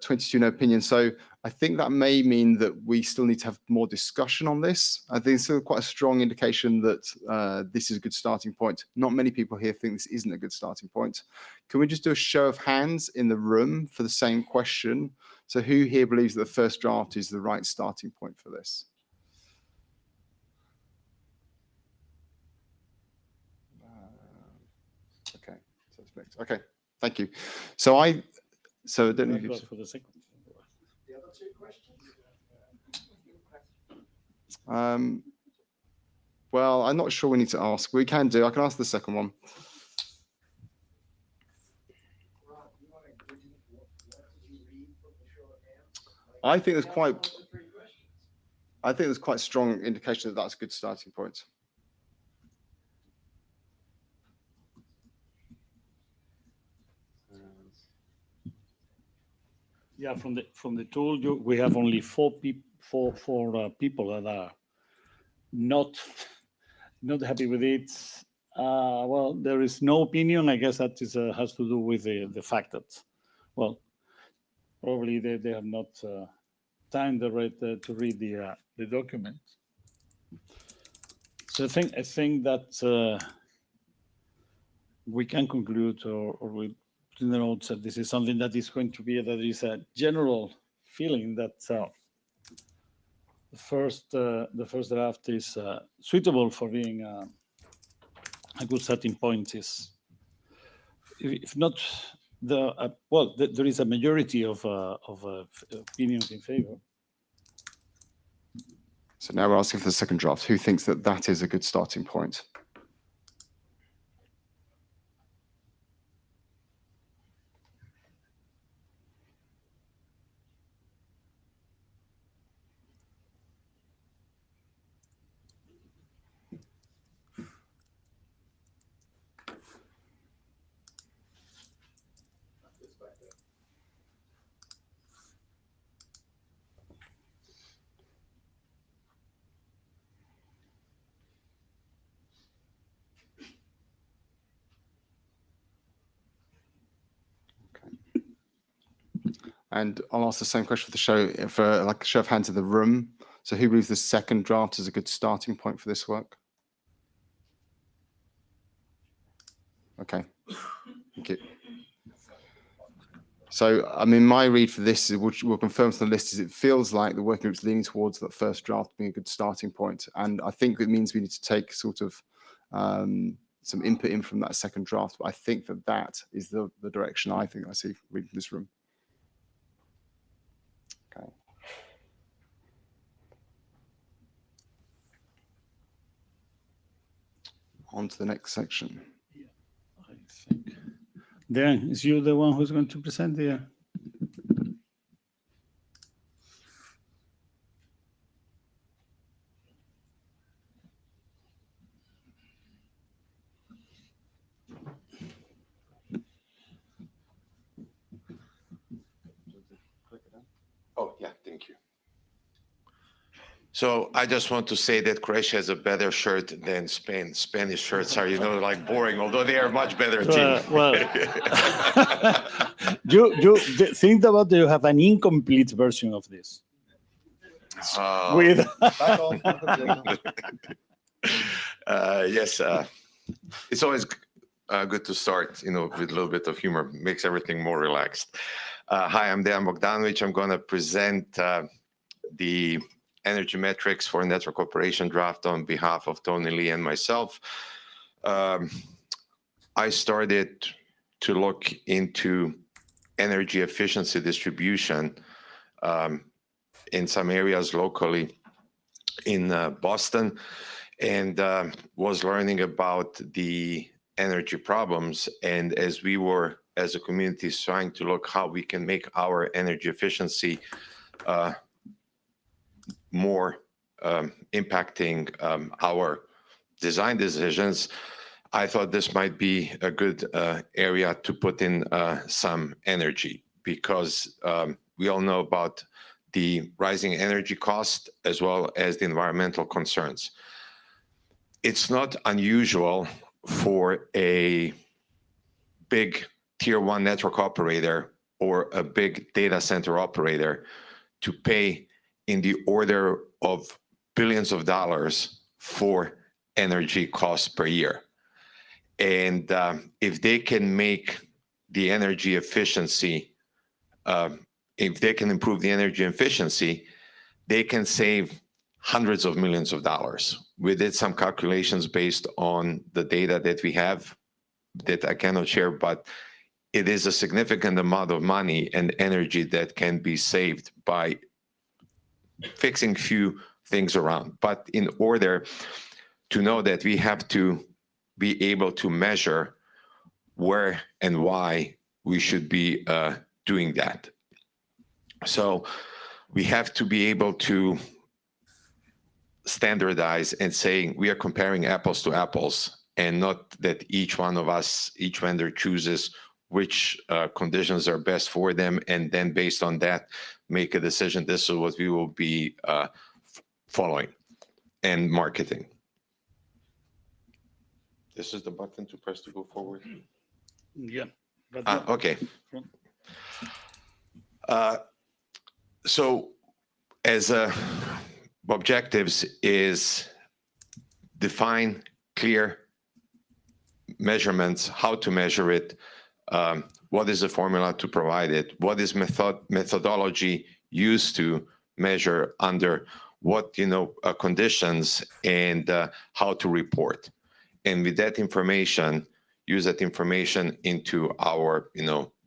[SPEAKER 1] 22 no opinion. So I think that may mean that we still need to have more discussion on this. I think it's still quite a strong indication that this is a good starting point. Not many people here think this isn't a good starting point. Can we just do a show of hands in the room for the same question? So who here believes that the first draft is the right starting point for this? Okay, so it's mixed. Okay, thank you. So I don't know if you...
[SPEAKER 2] For the second.
[SPEAKER 7] The other two questions?
[SPEAKER 1] Well, I'm not sure we need to ask. We can do. I can ask the second one. I think there's quite strong indication that that's a good starting point.
[SPEAKER 2] Yeah, from the tool, we have only four people that are not happy with it. Well, there is no opinion. I guess that is has to do with the fact that, well, probably they have not time to read the document. So I think that we can conclude or we put in the notes that this is something that is going to be, that is a general feeling that the first draft is suitable for being a good starting point. Is if not there is a majority of opinions in favor.
[SPEAKER 1] So now we're asking for the second draft. Who thinks that that is a good starting point? And I'll ask the same question for the show, for like a show of hands in the room. So who believes the second draft is a good starting point for this work? Okay, thank you. So, I mean, my read for this, which will confirm from the list, is it feels like the working group's leaning towards that first draft being a good starting point. And I think it means we need to take sort of some input in from that second draft. But I think that that is the direction I think I see reading this room. Okay. On to the next section.
[SPEAKER 2] I think. Dan, is you the one who's going to present the?
[SPEAKER 11] Oh, yeah, thank you. So I just want to say that Croatia has a better shirt than Spain. Spanish shirts are, like boring, although they are much better team.
[SPEAKER 2] You think about you have an incomplete version of this. With
[SPEAKER 11] yes, it's always good to start, with a little bit of humor. Makes everything more relaxed. Hi, I'm Dejan Bogdanovic. I'm going to present the energy metrics for network operation draft on behalf of Tony Lee and myself. I started to look into energy efficiency distribution in some areas locally in Boston, and was learning about the energy problems. And as we were, as a community, trying to look how we can make our energy efficiency more impacting our design decisions, I thought this might be a good area to put in some energy, because we all know about the rising energy cost as well as the environmental concerns. It's not unusual for a big tier 1 network operator or a big data center operator to pay in the order of billions of dollars for energy costs per year. And if they can make the energy efficiency, if they can improve the energy efficiency, they can save hundreds of millions of dollars. We did some calculations based on the data that we have that I cannot share, but it is a significant amount of money and energy that can be saved by fixing few things around. But in order to know that, we have to be able to measure where and why we should be doing that. So we have to be able to standardize and saying we are comparing apples to apples, and not that each one of us, each vendor chooses which conditions are best for them, and then based on that, make a decision. This is what we will be following and marketing. This is the button to press to go forward.
[SPEAKER 2] Yeah.
[SPEAKER 11] Okay. So as objectives is define clear measurements, how to measure it, what is the formula to provide it, what is methodology used to measure under what conditions, and how to report. And with that information, use that information into our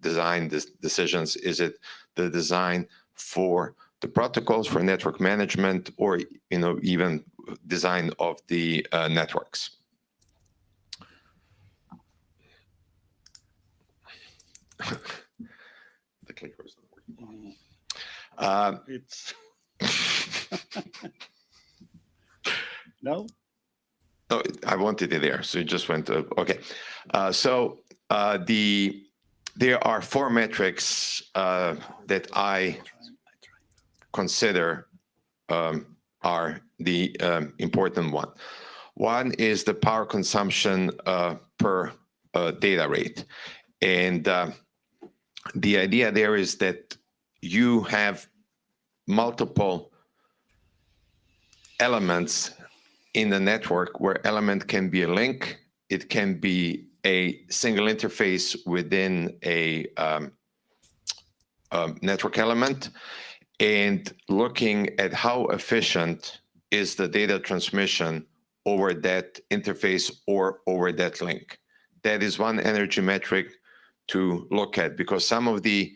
[SPEAKER 11] design decisions. Is it the design for the protocols for network management, or even design of the networks? The clicker is not working.
[SPEAKER 2] It's no.
[SPEAKER 11] No, I wanted it there, so it just went. Okay, so there are 4 metrics that I consider are the important one. One is the power consumption per data rate, and the idea there is that you have multiple elements in the network where element can be a link, it can be a single interface within a network element, and looking at how efficient is the data transmission over that interface or over that link. That is one energy metric to look at, because some of the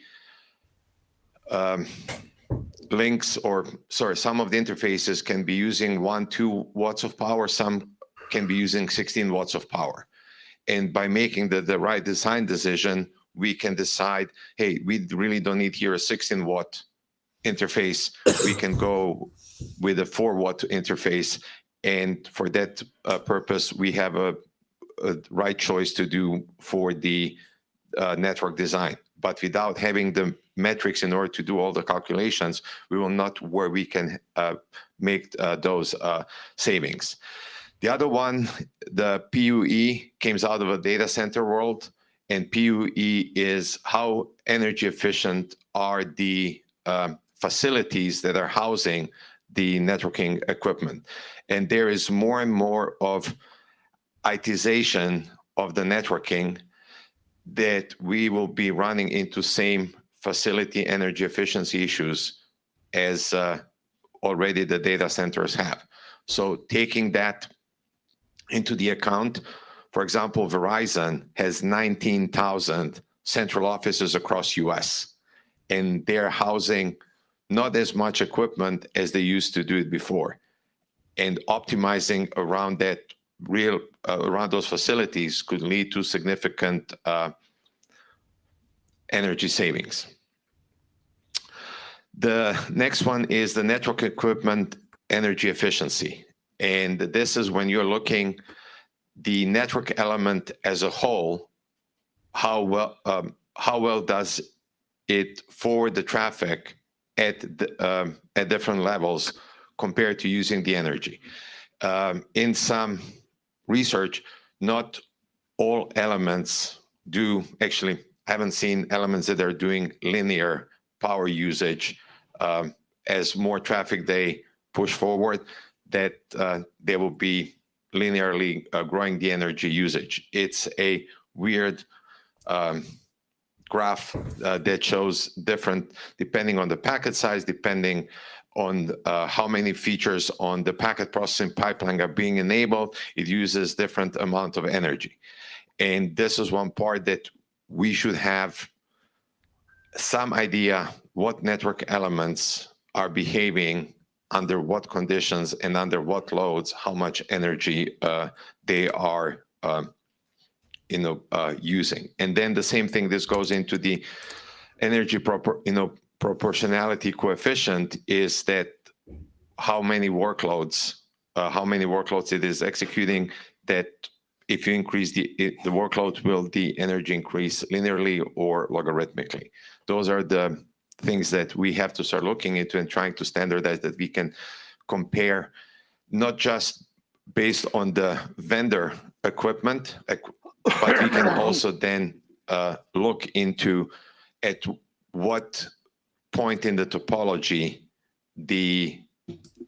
[SPEAKER 11] links, or sorry, some of the interfaces can be using 1-2 watts of power, some can be using 16 watts of power. And by making the right design decision, we can decide, hey, we really don't need here a 16 watt interface. We can go with a 4 watt interface. And for that purpose, we have a right choice to do for the network design. But without having the metrics in order to do all the calculations, we will not where we can make those savings. The other one, the PUE, comes out of a data center world, and PUE is how energy efficient are the facilities that are housing the networking equipment. And there is more and more of itization of the networking, that we will be running into same facility energy efficiency issues as already the data centers have. So taking that into the account, for example, Verizon has 19,000 central offices across US, and they're housing not as much equipment as they used to do it before. And optimizing around that around those facilities could lead to significant energy savings. The next one is the network equipment energy efficiency. And this is when you're looking the network element as a whole, how well does it forward the traffic at different levels compared to using the energy. In some research, not all elements do, actually, I haven't seen elements that are doing linear power usage. As more traffic they push forward, that they will be linearly growing the energy usage. It's a weird graph that shows different, depending on the packet size, depending on how many features on the packet processing pipeline are being enabled, it uses different amount of energy. And this is one part that we should have some idea what network elements are behaving under what conditions and under what loads, how much energy they are using. And then the same thing, this goes into the energy proportionality coefficient, is that how many workloads it is executing, that if you increase the workload, will the energy increase linearly or logarithmically? Those are the things that we have to start looking into and trying to standardize, that we can compare, not just based on the vendor equipment, but we can also then look into at what point in the topology the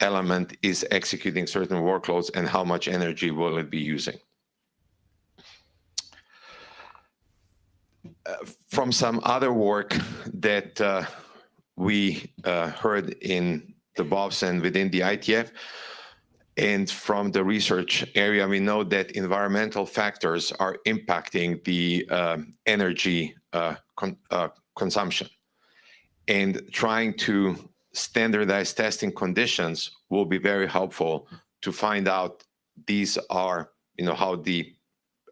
[SPEAKER 11] element is executing certain workloads and how much energy will it be using. From some other work that we heard in the BOFs and within the IETF, and from the research area, we know that environmental factors are impacting the energy consumption. And trying to standardize testing conditions will be very helpful to find out these are, how the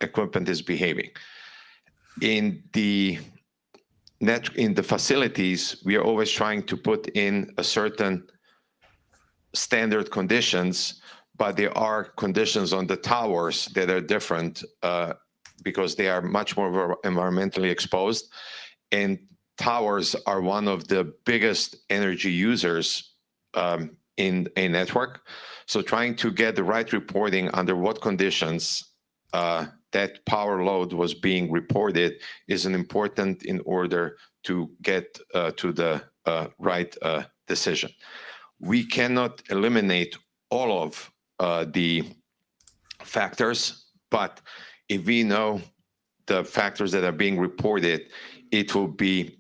[SPEAKER 11] equipment is behaving. In the facilities, we are always trying to put in a certain standard conditions, but there are conditions on the towers that are different because they are much more environmentally exposed. And towers are one of the biggest energy users in a network. So trying to get the right reporting under what conditions that power load was being reported is an important in order to get to the right decision. We cannot eliminate all of the factors, but if we know the factors that are being reported, it will be,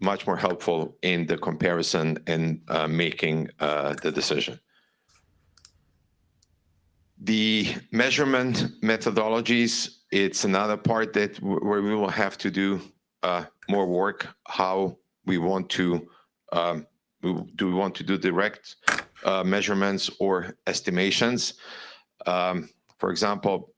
[SPEAKER 11] much more helpful in the comparison and making the decision. The measurement methodologies, it's another part where we will have to do more work. How we want to do we want to do direct measurements or estimations? For example,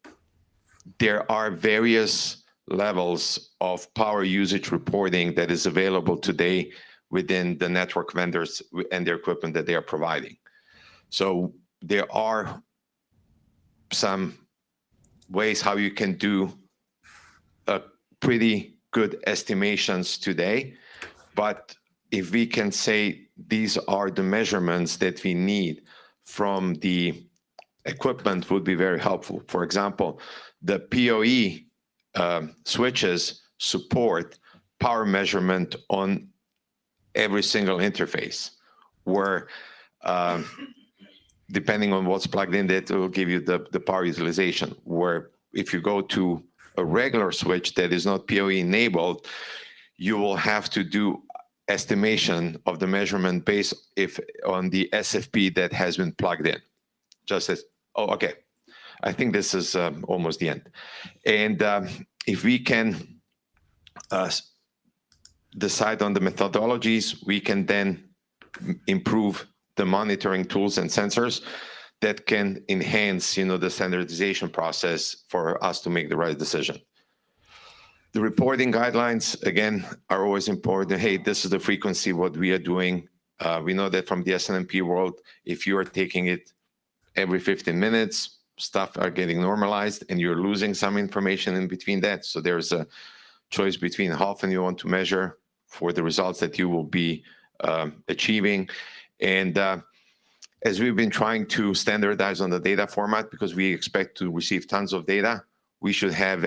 [SPEAKER 11] there are various levels of power usage reporting that is available today within the network vendors and their equipment that they are providing. So there are some ways how you can do pretty good estimations today, but if we can say these are the measurements that we need from the equipment would be very helpful. For example, the PoE switches support power measurement on every single interface, where depending on what's plugged in, that will give you the power utilization. Where if you go to a regular switch that is not PoE enabled, you will have to do estimation of the measurement based on the SFP that has been plugged in. Just as, okay. I think this is almost the end. And if we can decide on the methodologies, we can then improve the monitoring tools and sensors that can enhance, the standardization process for us to make the right decision. The reporting guidelines, again, are always important. Hey, this is the frequency, what we are doing. We know that from the SNMP world, if you are taking it every 15 minutes, stuff are getting normalized and you're losing some information in between that. So there's a choice between how often you want to measure for the results that you will be achieving. And as we've been trying to standardize on the data format, because we expect to receive tons of data, we should have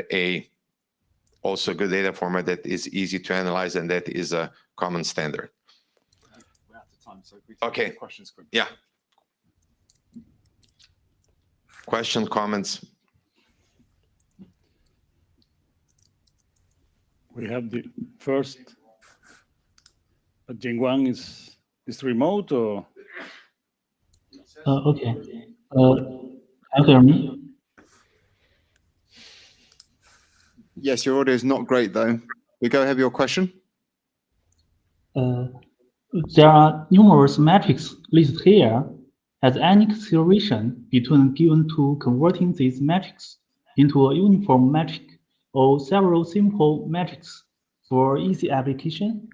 [SPEAKER 11] also good data format that is easy to analyze and that is a common standard.
[SPEAKER 12] We're out of time, so if we take
[SPEAKER 11] Okay.
[SPEAKER 12] questions quickly.
[SPEAKER 11] Yeah. Question, comments?
[SPEAKER 2] We have the first. Jingguang is remote or?
[SPEAKER 13] Okay. Can you hear me?
[SPEAKER 1] Yes, your audio is not great though. We go ahead with your question.
[SPEAKER 13] There are numerous metrics listed here. Has any consideration given to converting these metrics into a uniform metric or several simple metrics for easy application?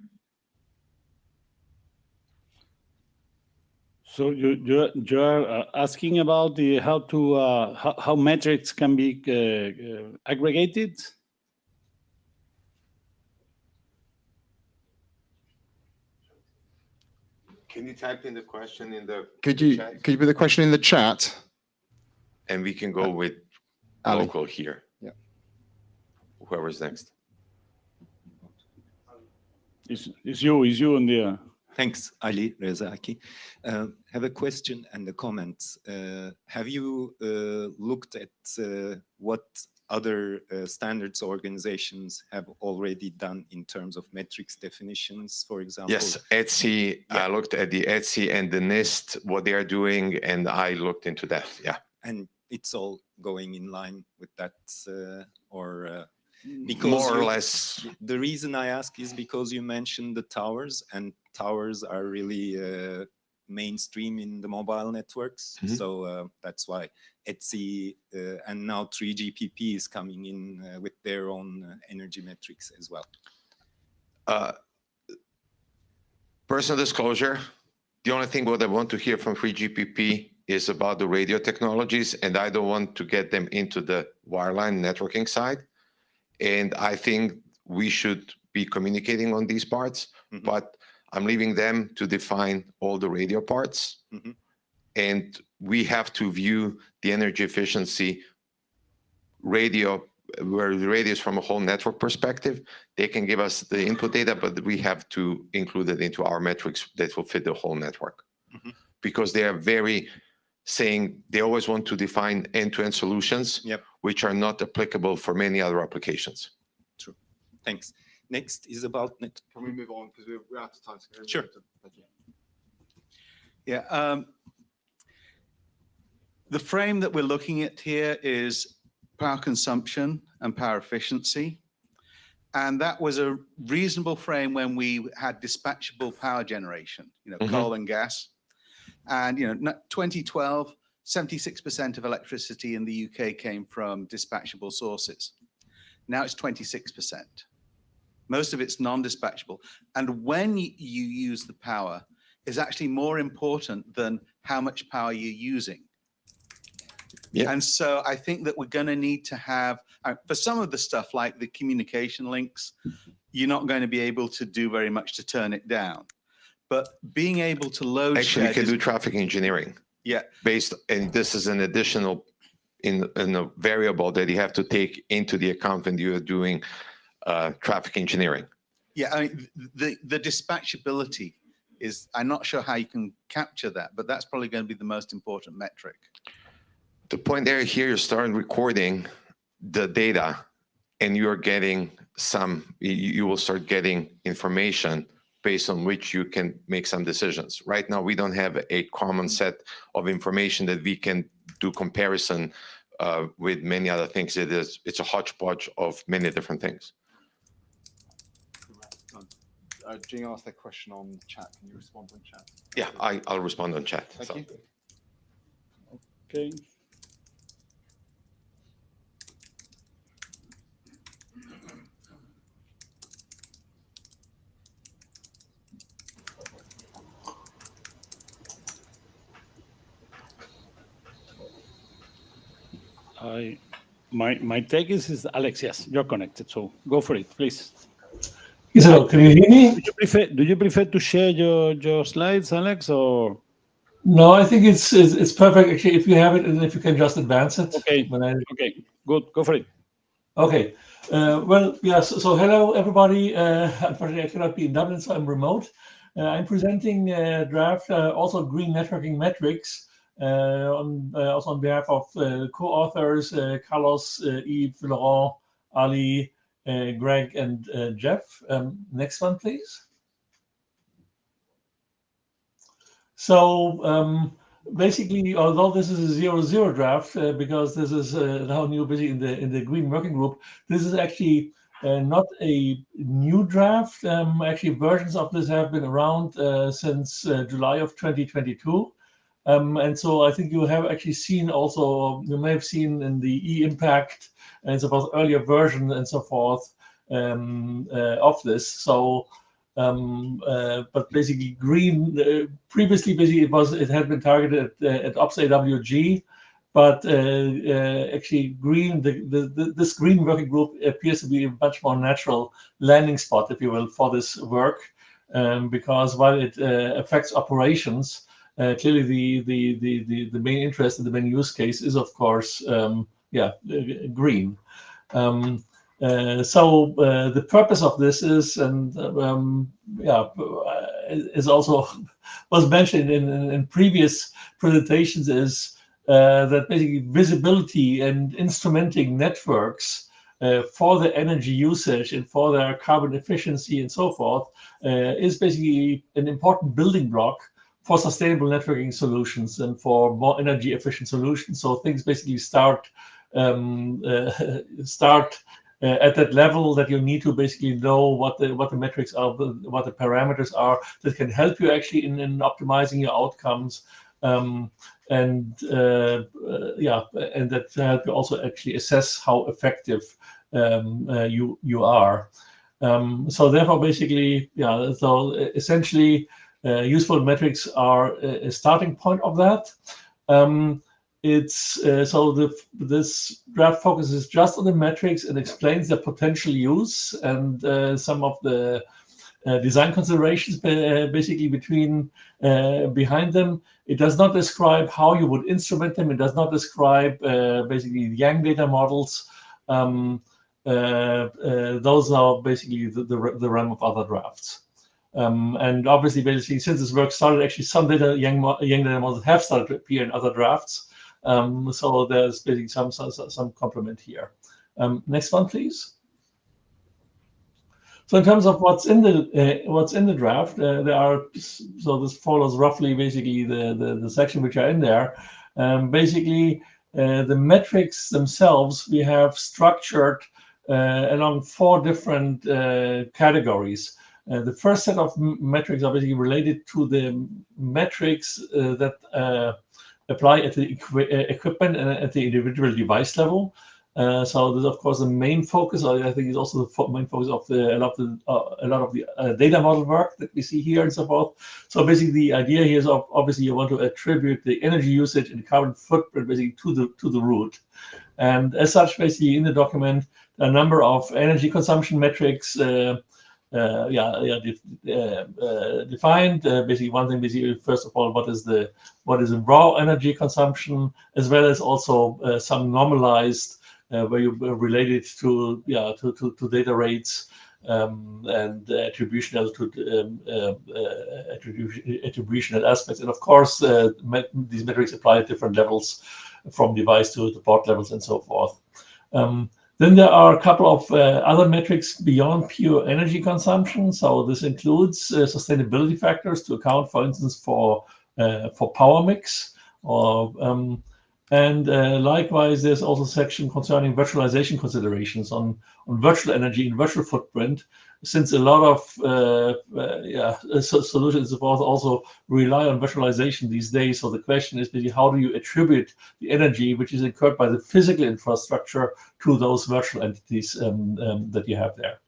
[SPEAKER 2] So you're asking about how metrics can be aggregated?
[SPEAKER 11] Can you type in the question in the
[SPEAKER 1] Could you put the question in the chat?
[SPEAKER 11] and we can go with
[SPEAKER 1] Ali.
[SPEAKER 11] local here.
[SPEAKER 1] Yeah.
[SPEAKER 11] Whoever's next.
[SPEAKER 2] It's you on the.
[SPEAKER 6] Thanks, Ali Rezaki. Have a question and a comment. Have you looked at what other standards organizations have already done in terms of metrics definitions, for example?
[SPEAKER 11] Yes, ETSI, I looked at the ETSI and the NIST, what they are doing, and I looked into that, yeah.
[SPEAKER 6] And it's all going in line with that, or because
[SPEAKER 11] more or less.
[SPEAKER 6] The reason I ask is because you mentioned the towers, and towers are really mainstream in the mobile networks.
[SPEAKER 11] Mhm.
[SPEAKER 6] So that's why ETSI and now 3GPP is coming in with their own energy metrics as well.
[SPEAKER 11] Personal disclosure, the only thing what I want to hear from 3GPP is about the radio technologies, and I don't want to get them into the wireline networking side. And I think we should be communicating on these parts,
[SPEAKER 6] Mhm.
[SPEAKER 11] but I'm leaving them to define all the radio parts.
[SPEAKER 6] Mhm.
[SPEAKER 11] And we have to view the energy efficiency radio where the radius from a whole network perspective, they can give us the input data, but we have to include it into our metrics that will fit the whole network.
[SPEAKER 6] Mhm.
[SPEAKER 11] Because they are very saying they always want to define end-to-end solutions,
[SPEAKER 6] Yep.
[SPEAKER 11] which are not applicable for many other applications.
[SPEAKER 6] True. Thanks. Next is about net.
[SPEAKER 12] Can we move on because we're out of time? So
[SPEAKER 6] Sure.
[SPEAKER 12] Thank you.
[SPEAKER 14] Yeah. The frame that we're looking at here is power consumption and power efficiency. And that was a reasonable frame when we had dispatchable power generation, coal and gas. And, 2012, 76% of electricity in the UK came from dispatchable sources. Now it's 26%. Most of it's non-dispatchable. And when you use the power is actually more important than how much power you're using.
[SPEAKER 11] Yeah.
[SPEAKER 14] And so I think that we're going to need to have, for some of the stuff like the communication links, you're not going to be able to do very much to turn it down. But being able to load
[SPEAKER 11] Actually, you
[SPEAKER 14] shed
[SPEAKER 11] can
[SPEAKER 14] is-
[SPEAKER 11] do traffic engineering.
[SPEAKER 14] Yeah.
[SPEAKER 11] Based, and this is an additional in a variable that you have to take into the account when you are doing traffic engineering.
[SPEAKER 14] Yeah, I mean, the dispatchability is, I'm not sure how you can capture that, but that's probably going to be the most important metric.
[SPEAKER 11] The point there here, you're starting recording the data and you're getting you will start getting information based on which you can make some decisions. Right now, we don't have a common set of information that we can do comparison with many other things. It's a hodgepodge of many different things.
[SPEAKER 12] Jing asked that question on chat. Can you respond on chat?
[SPEAKER 11] Yeah, I'll respond on chat.
[SPEAKER 12] Thank you.
[SPEAKER 2] Okay. My take is Alex. Yes, you're connected. So go for it, please.
[SPEAKER 15] So can you hear me?
[SPEAKER 2] Do you prefer to share your slides, Alex, or?
[SPEAKER 15] No, I think it's perfect actually if you have it and if you can just advance it.
[SPEAKER 2] Okay. Okay. Good. Go for it.
[SPEAKER 15] Okay. Well, yes. So hello everybody. Unfortunately, I cannot be in Dublin, so I'm remote. I'm presenting a draft, also green networking metrics, also on behalf of co-authors Carlos, Yves, Laurent, Ali, Greg, and Jeff. Next one, please. So basically, although this is a 0-0 draft, because this is now new busy in the Green Working Group, this is actually not a new draft. Actually, versions of this have been around since July of 2022. And so I think you have actually seen also, you may have seen in the e-impact and so forth, earlier version and so forth of this. So, but basically green, previously basically it had been targeted at Ops AWG, but actually green, this Green Working Group appears to be a much more natural landing spot, if you will, for this work, because while it affects operations, clearly the main interest and the main use case is, of course, green. So the purpose of this is, and is also was mentioned in previous presentations, is that basically visibility and instrumenting networks for the energy usage and for their carbon efficiency and so forth is basically an important building block for sustainable networking solutions and for more energy efficient solutions. So things basically start at that level that you need to basically know what the metrics are, what the parameters are that can help you actually in optimizing your outcomes, and that help you also actually assess how effective you are. So therefore, basically, so essentially, useful metrics are a starting point of that. This draft focuses just on the metrics and explains their potential use and some of the design considerations basically behind them. It does not describe how you would instrument them. It does not describe basically Yang data models. those are basically the realm of other drafts. And obviously, basically, since this work started, actually some young data models have started to appear in other drafts. So there's basically some complement here. Next one, please. So in terms of what's in the draft, there are, so this follows roughly basically the section which are in there. Basically, the metrics themselves we have structured along 4 different categories. The first set of metrics are basically related to the metrics that apply at the equipment and at the individual device level. So this, of course, the main focus, I think, is also the main focus of a lot of the data model work that we see here and so forth. So basically, the idea here is obviously you want to attribute the energy usage and carbon footprint basically to the root. And as such, basically in the document, a number of energy consumption metrics defined. Basically, one thing, basically, first of all, what is the raw energy consumption, as well as also some normalized where you relate it to data rates and attributional attributional aspects, and of course these metrics apply at different levels, from device to the port levels and so forth. Then there are a couple of other metrics beyond pure energy consumption. So this includes sustainability factors to account, for instance, for power mix, or and likewise, there's also a section concerning virtualization considerations on virtual energy and virtual footprint, since a lot of solutions also rely on virtualization these days. So the question is basically, how do you attribute the energy which is incurred by the physical infrastructure to those virtual entities that you have there?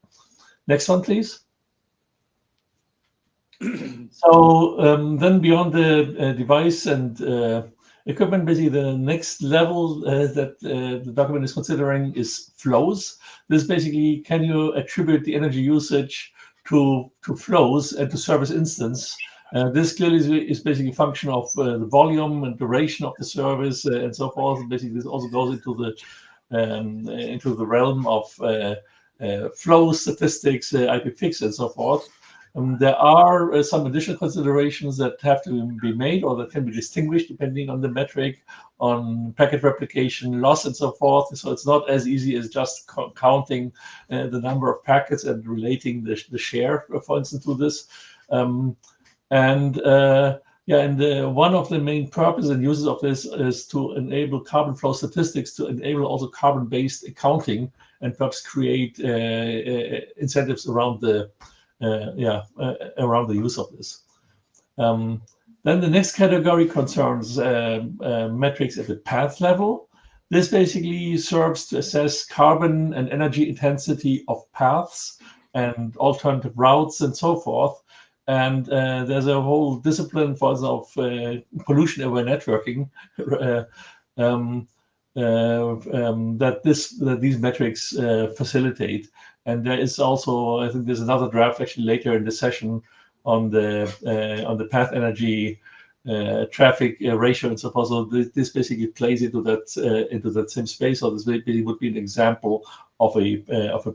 [SPEAKER 15] Next one, please. So then beyond the device and equipment, basically the next level that the document is considering is flows. This basically, can you attribute the energy usage to flows and to service instance? This clearly is basically a function of the volume and duration of the service and so forth. And basically, this also goes into the realm of flow statistics, IPFix, and so forth. There are some additional considerations that have to be made or that can be distinguished depending on the metric, on packet replication, loss, and so forth. So it's not as easy as just counting the number of packets and relating the share, for instance, to this. One of the main purposes and uses of this is to enable carbon flow statistics, to enable also carbon-based accounting, and perhaps create incentives around the use of this. Then the next category concerns metrics at the path level. This basically serves to assess carbon and energy intensity of paths and alternative routes and so forth. And there's a whole discipline, for example, of pollution-aware networking that these metrics facilitate. And there is also, I think, there's another draft actually later in the session on the path energy traffic ratio and so forth. So this basically plays into that same space. So this basically would be an example of a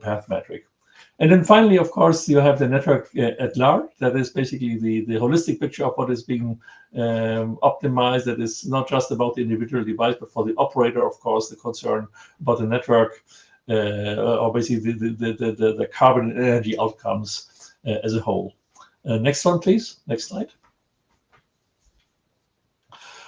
[SPEAKER 15] path metric. And then finally, of course, you have the network at large. That is basically the holistic picture of what is being optimized. That is not just about the individual device, but for the operator, of course, the concern about the network, or basically the carbon and energy outcomes as a whole. Next one, please. Next slide.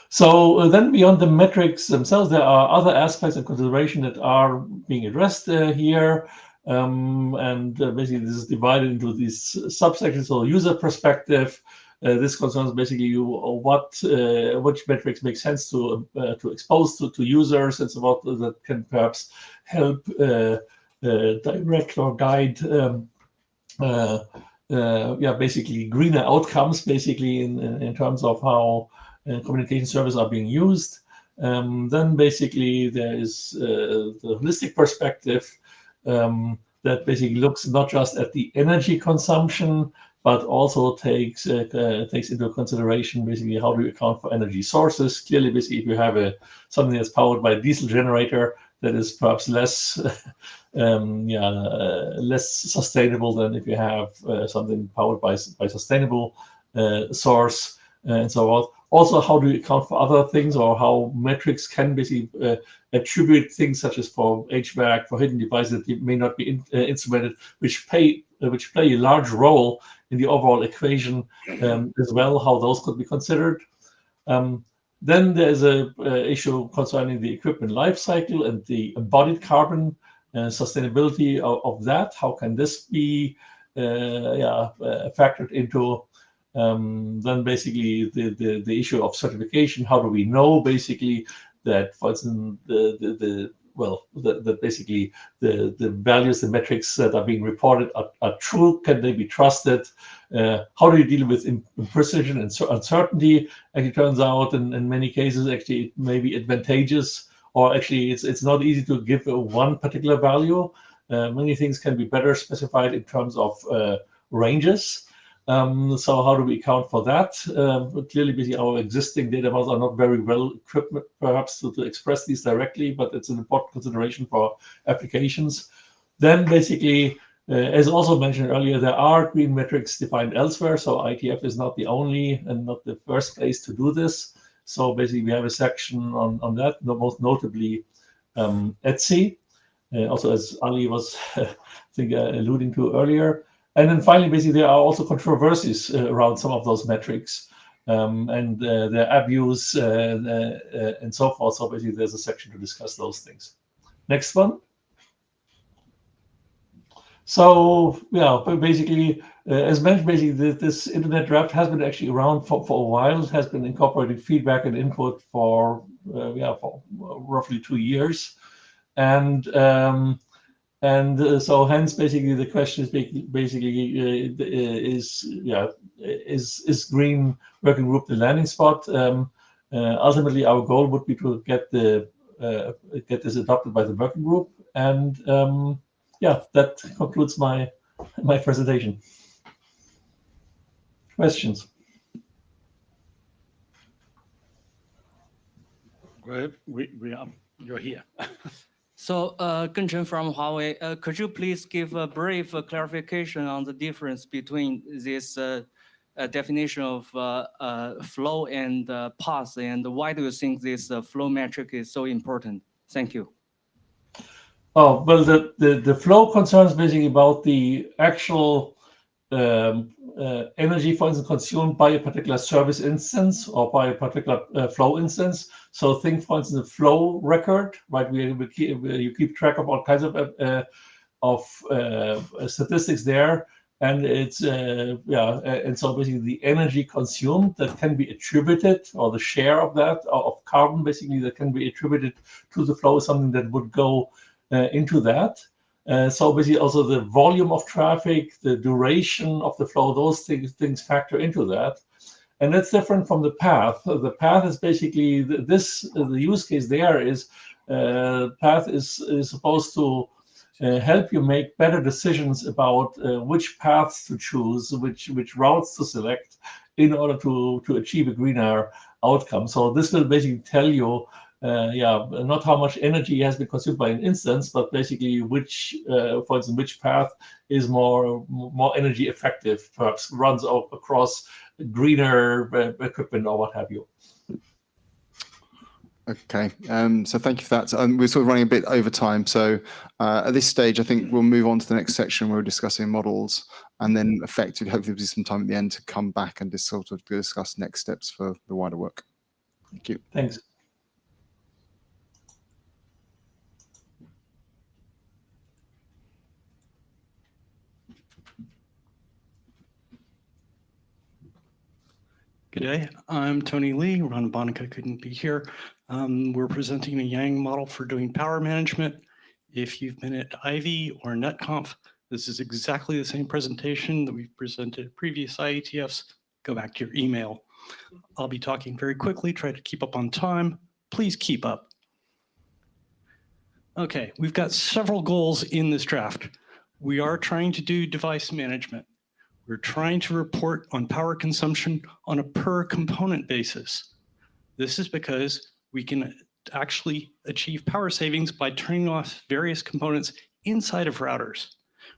[SPEAKER 15] So then beyond the metrics themselves, there are other aspects of consideration that are being addressed here. And basically this is divided into these subsections. So user perspective, this concerns basically which metrics make sense to expose to users and so forth, that can perhaps help direct or guide basically greener outcomes, basically in terms of how communication services are being used. Then basically there is the holistic perspective that basically looks not just at the energy consumption, but also takes into consideration basically how do you account for energy sources. Clearly, basically, if you have something that's powered by a diesel generator, that is perhaps less less sustainable than if you have something powered by sustainable source and so on. Also, how do you account for other things, or how metrics can basically attribute things such as for HVAC, for hidden devices that may not be instrumented, which play a large role in the overall equation as well, how those could be considered. Then there's a issue concerning the equipment life cycle and the embodied carbon sustainability of that. How can this be factored into then basically the issue of certification? How do we know basically that, for instance, that basically the values, the metrics that are being reported are true? Can they be trusted? How do you deal with imprecision and uncertainty? Actually, turns out in many cases, actually, it may be advantageous, or actually, it's not easy to give one particular value. Many things can be better specified in terms of ranges. So how do we account for that? Clearly, basically, our existing data models are not very well equipped, perhaps, to express these directly, but it's an important consideration for applications. Then, basically, as also mentioned earlier, there are green metrics defined elsewhere. So IETF is not the only and not the first place to do this. So basically, we have a section on that, most notably ETSI, also as Ali was, I think, alluding to earlier. And then finally, basically, there are also controversies around some of those metrics and their abuse and so forth. So basically, there's a section to discuss those things. Next one. So yeah, basically, as mentioned, basically this internet draft has been actually around for a while. It has been incorporating feedback and input for roughly 2 years, and so hence basically the question is basically is green working group the landing spot? Ultimately, our goal would be to get this adopted by the working group, and yeah, that concludes my presentation. Questions?
[SPEAKER 2] You're here.
[SPEAKER 16] So, Genchen from Huawei, could you please give a brief clarification on the difference between this definition of flow and path, and why do you think this flow metric is so important? Thank you.
[SPEAKER 15] Oh, well, the flow concerns basically about the actual energy, for instance, consumed by a particular service instance or by a particular flow instance. So think, for instance, the flow record, right? You keep track of all kinds of statistics there, and it's and so basically the energy consumed that can be attributed, or the share of that of carbon basically that can be attributed to the flow is something that would go into that. So basically also the volume of traffic, the duration of the flow, those things factor into that. And that's different from the path. The path is basically the use case there is path is supposed to help you make better decisions about which paths to choose, which routes to select in order to achieve a greener outcome. So this will basically tell you not how much energy has been consumed by an instance, but basically which, for instance, which path is more energy effective, perhaps runs across greener equipment or what have you.
[SPEAKER 1] Okay, so thank you for that. We're sort of running a bit over time, so at this stage, I think we'll move on to the next section where we're discussing models, and then effectively, hopefully, there'll be some time at the end to come back and just sort of discuss next steps for the wider work. Thank you.
[SPEAKER 15] Thanks.
[SPEAKER 17] G'day, I'm Tony Lee. Ron Bonica couldn't be here. We're presenting a Yang model for doing power management. If you've been at Ivy or NetConf, this is exactly the same presentation that we've presented at previous IETFs. Go back to your email. I'll be talking very quickly, try to keep up on time. Please keep up. Okay, we've got several goals in this draft. We are trying to do device management. We're trying to report on power consumption on a per component basis. This is because we can actually achieve power savings by turning off various components inside of routers.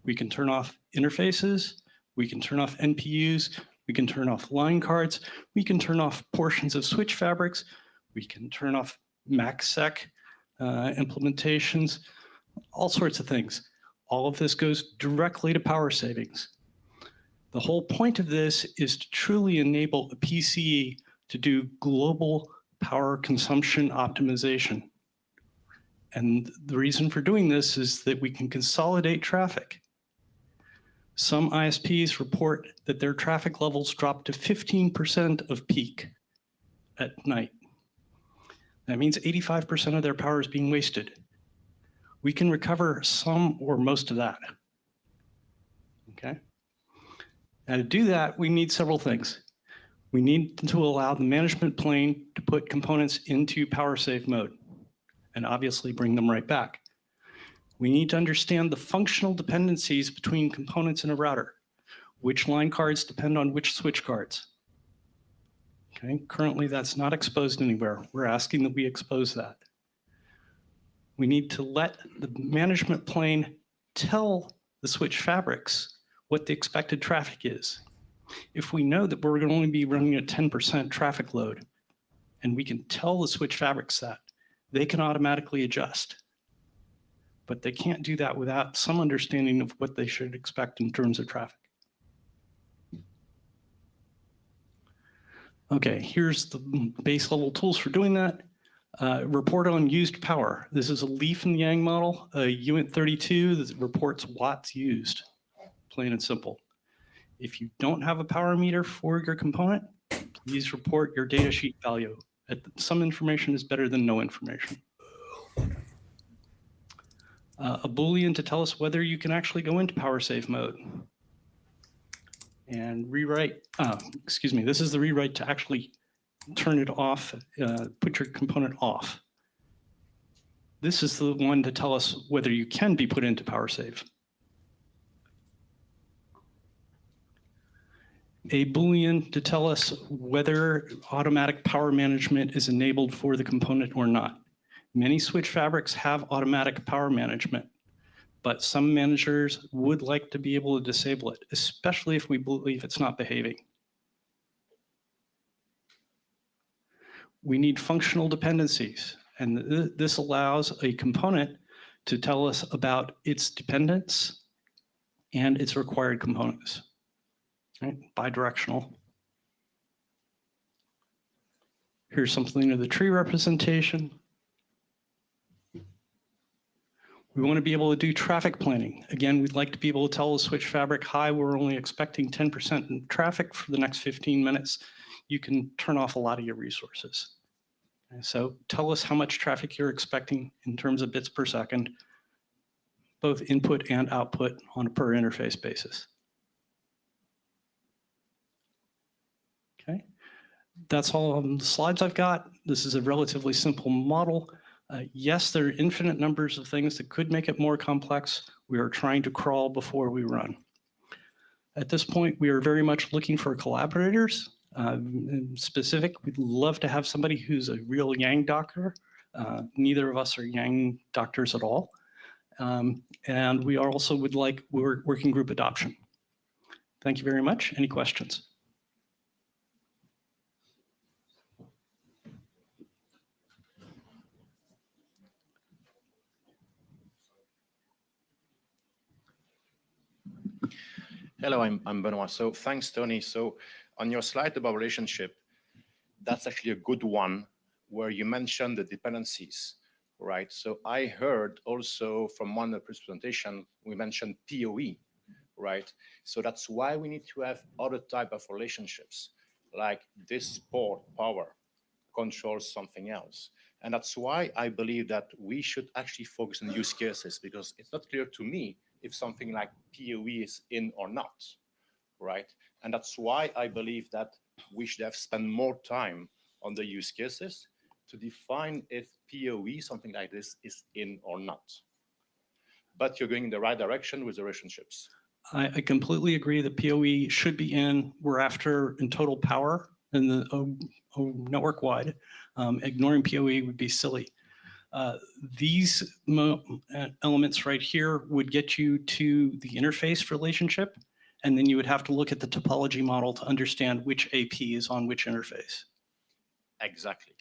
[SPEAKER 17] We can turn off interfaces, we can turn off NPUs, we can turn off line cards, we can turn off portions of switch fabrics, we can turn off MACsec implementations, all sorts of things. All of this goes directly to power savings. The whole point of this is to truly enable a PCE to do global power consumption optimization. And the reason for doing this is that we can consolidate traffic. Some ISPs report that their traffic levels drop to 15% of peak at night. That means 85% of their power is being wasted. We can recover some or most of that. Okay? Now to do that, we need several things. We need to allow the management plane to put components into power save mode and obviously bring them right back. We need to understand the functional dependencies between components in a router. Which line cards depend on which switch cards. Okay, currently that's not exposed anywhere. We're asking that we expose that. We need to let the management plane tell the switch fabrics what the expected traffic is. If we know that we're going to only be running a 10% traffic load, and we can tell the switch fabrics that, they can automatically adjust. But they can't do that without some understanding of what they should expect in terms of traffic. Okay, here's the base level tools for doing that. Report on used power. This is a leaf in the Yang model, a UINT32 that reports watts used, plain and simple. If you don't have a power meter for your component, please report your datasheet value. Some information is better than no information. A Boolean to tell us whether you can actually go into power save mode. And rewrite, excuse me, this is the rewrite to actually turn it off, put your component off. This is the one to tell us whether you can be put into power save. A Boolean to tell us whether automatic power management is enabled for the component or not. Many switch fabrics have automatic power management, but some managers would like to be able to disable it, especially if we believe it's not behaving. We need functional dependencies, and this allows a component to tell us about its dependence and its required components. Right? Bidirectional. Here's something of the tree representation. We want to be able to do traffic planning. Again, we'd like to be able to tell the switch fabric, hi, we're only expecting 10% in traffic for the next 15 minutes. You can turn off a lot of your resources. And so tell us how much traffic you're expecting in terms of bits per second, both input and output on a per interface basis. Okay, that's all on the slides I've got. This is a relatively simple model. Yes, there are infinite numbers of things that could make it more complex. We are trying to crawl before we run. At this point, we are very much looking for collaborators. In specific, we'd love to have somebody who's a real Yang doctor. Neither of us are Yang doctors at all. And we also would like working group adoption. Thank you very much. Any questions?
[SPEAKER 4] Hello, I'm Benoit. So thanks, Tony. So on your slide about relationship, that's actually a good one where you mentioned the dependencies, right? So I heard also from one of the presentation, we mentioned PoE, right? So that's why we need to have other type of relationships, like this port power controls something else. And that's why I believe that we should actually focus on use cases, because it's not clear to me if something like PoE is in or not, right? And that's why I believe that we should have spent more time on the use cases to define if PoE, something like this, is in or not. But you're going in the right direction with the relationships.
[SPEAKER 17] I completely agree that PoE should be in. We're after in total power. And network-wide. Ignoring PoE would be silly. These elements right here would get you to the interface relationship, and then you would have to look at the topology model to understand which AP is on which interface.
[SPEAKER 18] Exactly.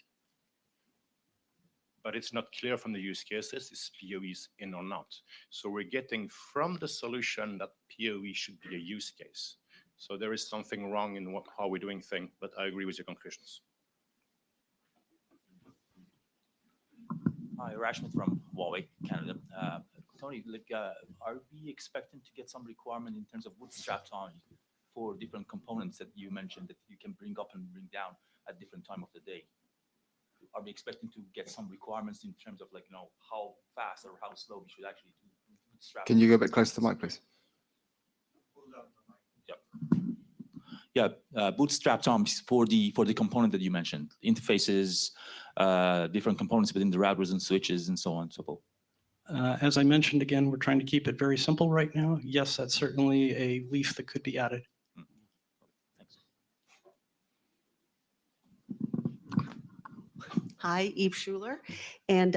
[SPEAKER 18] But it's not clear from the use cases if PoE is in or not. So we're getting from the solution that PoE should be a use case. So there is something wrong in how we're doing things, but I agree with your conclusions.
[SPEAKER 19] Hi, Rashmit from Huawei, Canada. Tony, are we expecting to get some requirement in terms of bootstrap time for different components that you mentioned that you can bring up and bring down at different time of the day? Are we expecting to get some requirements in terms of how fast or how slow we should actually do bootstrap?
[SPEAKER 1] Can you go a bit closer to the mic, please?
[SPEAKER 19] Yeah, bootstrap times for the component that you mentioned, interfaces, different components within the routers and switches and so on and so forth.
[SPEAKER 17] As I mentioned, again, we're trying to keep it very simple right now. Yes, that's certainly a leaf that could be added.
[SPEAKER 20] Hi, Eve Schuler. And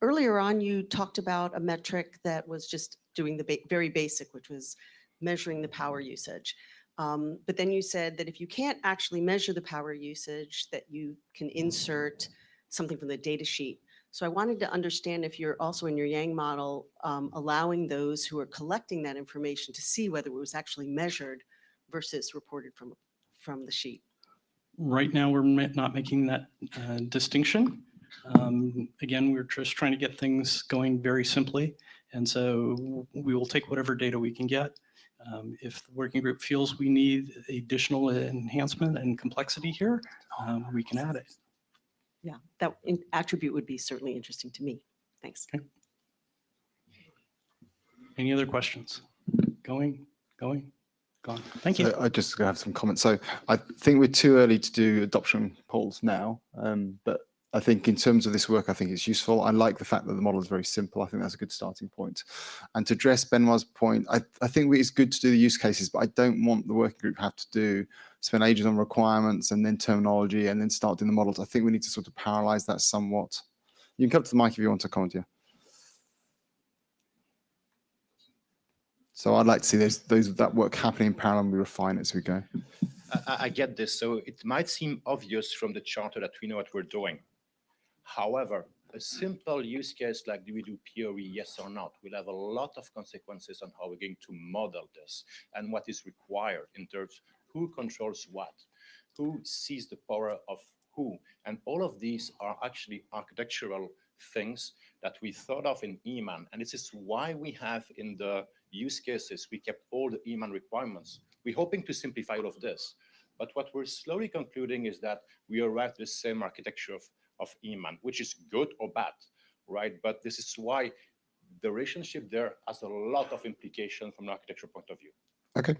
[SPEAKER 20] earlier on, you talked about a metric that was just doing the very basic, which was measuring the power usage. But then you said that if you can't actually measure the power usage, that you can insert something from the data sheet. So I wanted to understand if you're also in your Yang model allowing those who are collecting that information to see whether it was actually measured versus reported from the sheet.
[SPEAKER 17] Right now, we're not making that distinction. Again, we're just trying to get things going very simply. And so we will take whatever data we can get. If the working group feels we need additional enhancement and complexity here, we can add it.
[SPEAKER 20] Yeah, that attribute would be certainly interesting to me. Thanks.
[SPEAKER 17] Okay. Any other questions? Going. Gone. Thank you.
[SPEAKER 1] So I just have some comments. So I think we're too early to do adoption polls now, but I think in terms of this work, I think it's useful. I like the fact that the model is very simple. I think that's a good starting point. And to address Benoit's point, I think it's good to do the use cases, but I don't want the working group to have to spend ages on requirements and then terminology and then start doing the models. I think we need to sort of parallelize that somewhat. You can come to the mic if you want to comment here. So I'd like to see that work happening in parallel and we refine it as we go.
[SPEAKER 18] I get this. So it might seem obvious from the charter that we know what we're doing. However, a simple use case like do we do PoE, yes or not, will have a lot of consequences on how we're going to model this and what is required in terms of who controls what, who sees the power of who. And all of these are actually architectural things that we thought of in EMAN. And this is why we have in the use cases, we kept all the EMAN requirements. We're hoping to simplify all of this. But what we're slowly concluding is that we arrived at the same architecture of EMAN, which is good or bad, right? But this is why the relationship there has a lot of implication from an architecture point of view.
[SPEAKER 1] Okay.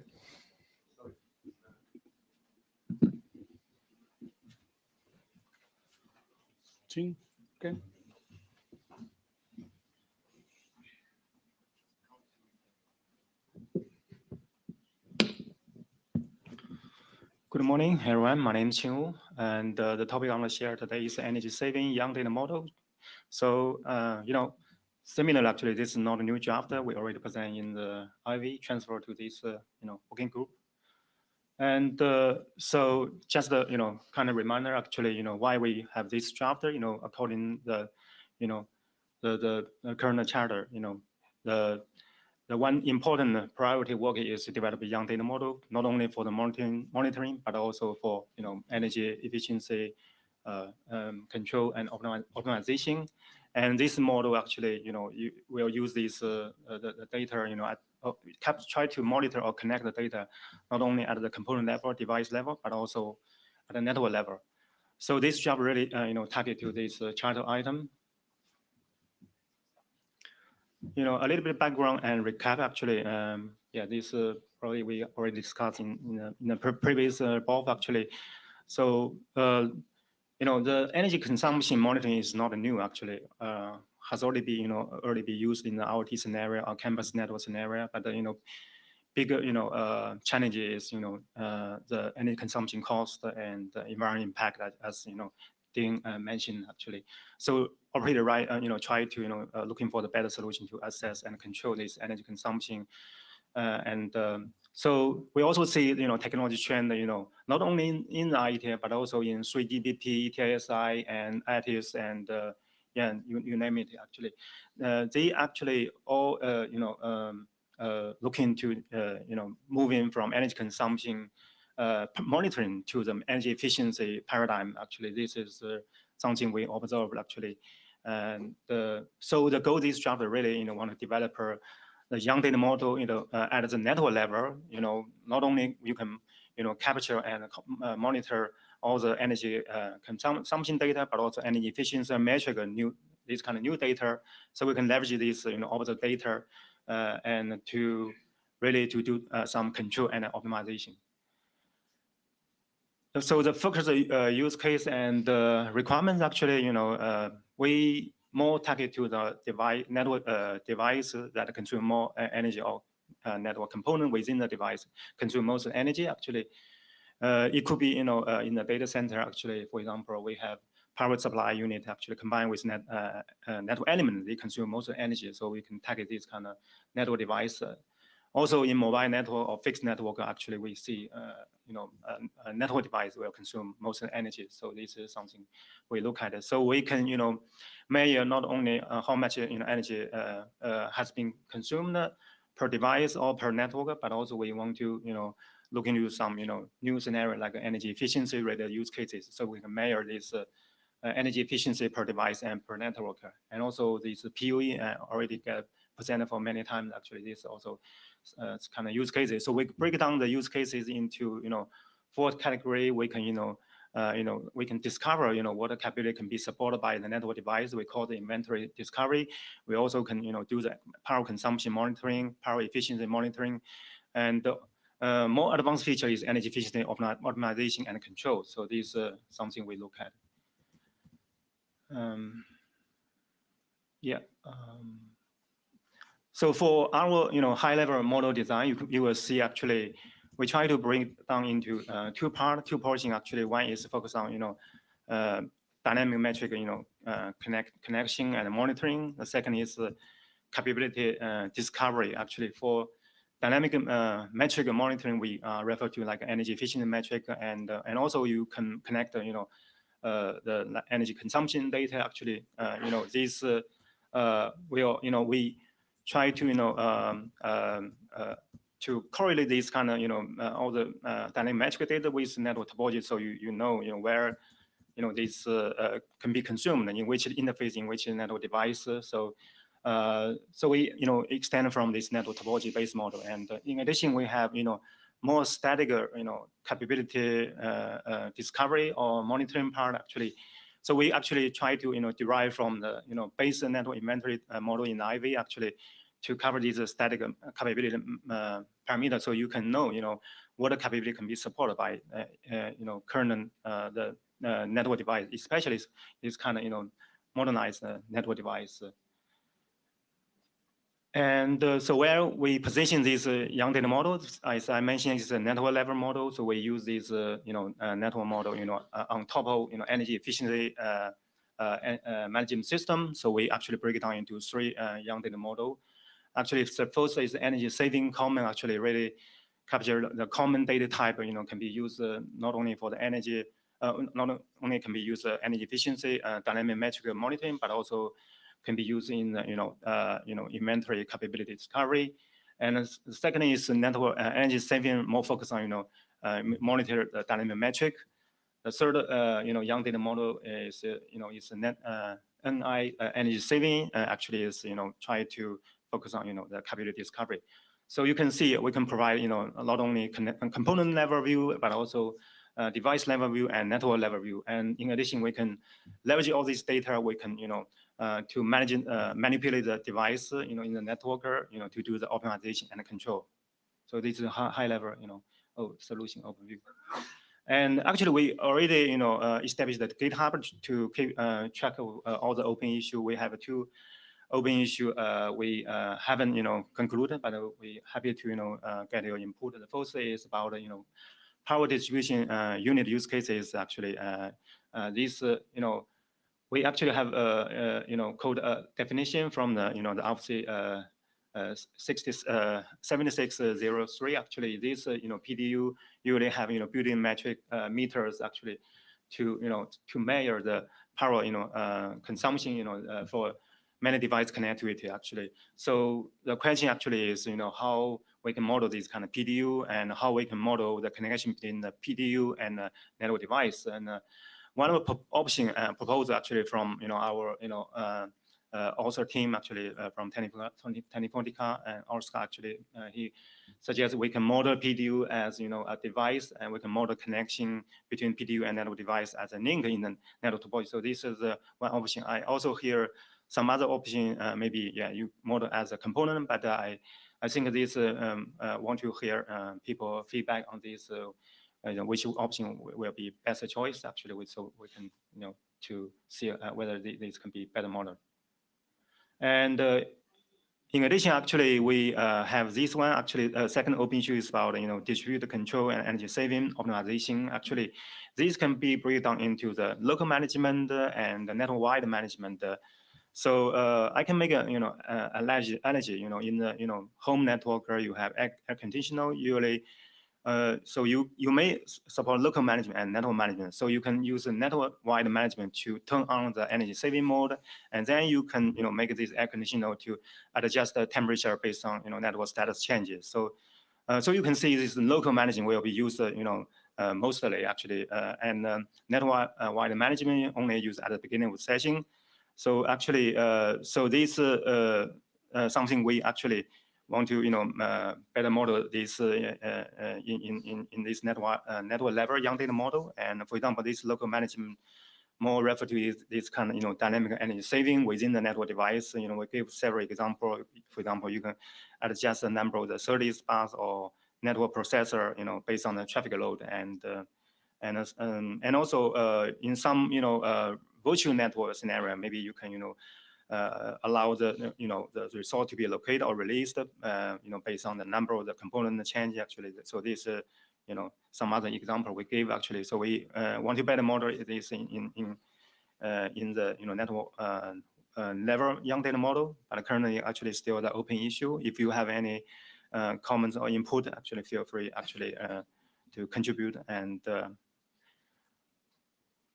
[SPEAKER 2] Okay.
[SPEAKER 21] Good morning, everyone. My name is Qing, and the topic I'm going to share today is energy saving young data model. So, similar actually, this is not a new chapter. We already present in the IV transfer to this, working group. And so just a, kind of reminder actually, why we have this chapter, according the current charter, the one important priority work is to develop a young data model, not only for the monitoring, but also for energy efficiency control and optimization. And this model actually, you will use this the data, try to monitor or connect the data not only at the component level, device level, but also at the network level. So this job really, target to this charter item. A little bit background and recap actually. This probably we already discussed in the previous BOF actually. So, the energy consumption monitoring is not new actually. Has already been, used in the IoT scenario or campus network scenario. But, bigger, challenge is, the energy consumption cost and the environmental impact, as Dean mentioned actually. So operator, right, try to, looking for the better solution to assess and control this energy consumption. So we also see, technology trend, not only in the IETF, but also in 3GPP, ETSI, and ITS, and yeah, you name it, actually. They actually all, looking to, moving from energy consumption monitoring to the energy efficiency paradigm. Actually, this is something we observed, actually. And so the goal of this chapter really, want to develop the young data model, at the network level, not only you can, capture and monitor all the energy consumption data, but also energy efficiency metric, this kind of new data, so we can leverage this, all the data, and to really to do some control and optimization. So the focus use case and requirements, actually, we more target to the network device that consume more energy, or network component within the device consume most energy. Actually, it could be, in the data center. Actually, for example, we have power supply unit actually combined with network element. They consume most energy, so we can target this kind of network device. Also, in mobile network or fixed network, actually, we see, a network device will consume most energy. So this is something we look at. So we can, measure not only how much energy has been consumed per device or per network, but also we want to, look into some, new scenario like energy efficiency related use cases. So we can measure this energy efficiency per device and per network. And also this PUE already get presented for many times. Actually, this also kind of use cases. So we break down the use cases into, 4 category. We can, we can discover, what capability can be supported by the network device. We call the inventory discovery. We also can, do the power consumption monitoring, power efficiency monitoring, and more advanced feature is energy efficiency optimization and control. So this is something we look at. Yeah. So for our, high-level model design, you will see actually we try to bring it down into 2 portions. Actually, one is focused on, dynamic metric, connection and monitoring. The second is capability discovery. Actually, for dynamic metric monitoring, we refer to like energy efficiency metric, and also you can connect, the energy consumption data. Actually, this will, we try to, to correlate this kind of, all the dynamic metric data with network topology, so you know, where, this can be consumed and in which interface, in which network device. So we, extend from this network topology based model, and in addition, we have, more static, capability discovery or monitoring part. Actually, so we actually try to, derive from the, base network inventory model in IV, actually, to cover these static capability parameters, so you can know, what the capability can be supported by, current the network device, especially this kind of, modernized network device. And so where we position these young data models, as I mentioned, is a network level model. So we use this, network model, on top of, energy efficiency management system. So we actually break it down into 3 young data model. Actually, the first is energy saving common. Actually, really capture the common data type. Can be used not only for the energy, not only can be used energy efficiency, dynamic metric monitoring, but also can be used in inventory capability discovery. And the second is network energy saving, more focused on monitor the dynamic metric. The third young data model is is net NI energy saving. Actually, is try to focus on the capability discovery. So you can see we can provide not only component level view, but also device level view and network level view. And in addition, we can leverage all this data. We can to manage manipulate the device in the network to do the optimization and control. So this is a high level solution overview. And actually, we already established that GitHub to keep track of all the open issue. We have 2 open issue we haven't concluded, but we happy to get your input. The first is about power distribution unit use cases. Actually, this we actually have code definition from the the RFC 7603. Actually, this PDU usually have built-in metric meters actually to to measure the power consumption for many device connectivity actually. So the question actually is how we can model this kind of PDU and how we can model the connection between the PDU and the network device. And one of the option proposed actually from our author team actually from Telefonica and Oscar actually he suggests we can model PDU as a device, and we can model connection between PDU and network device as a link in the network topology. So this is one option. I also hear some other option, maybe you model as a component, but I think this want to hear people feedback on this. Which option will be best choice actually, so we can to see whether this can be better model. And in addition, actually, we have this one. Actually, second open issue is about distributed control and energy saving optimization. Actually, these can be broken down into the local management and the network-wide management. So I can make a analogy. In the home network, you have air conditioner usually. So you may support local management and network management. So you can use the network-wide management to turn on the energy saving mode, and then you can make this air conditioner to adjust the temperature based on network status changes. So so you can see this local management will be used mostly actually, and network-wide management only used at the beginning of the session. So actually, so this something we actually want to better model this in this network level young data model. And for example, this local management more refer to this kind of dynamic energy saving within the network device. We give several examples. For example, you can adjust the number of the SerDes bus or network processor based on the traffic load, and also in some virtual network scenario, maybe you can allow the the result to be located or released based on the number of the component change actually. So this some other example we gave actually. So we want to better model this in the network level young data model, but currently actually still the open issue. If you have any comments or input, actually feel free actually to contribute. And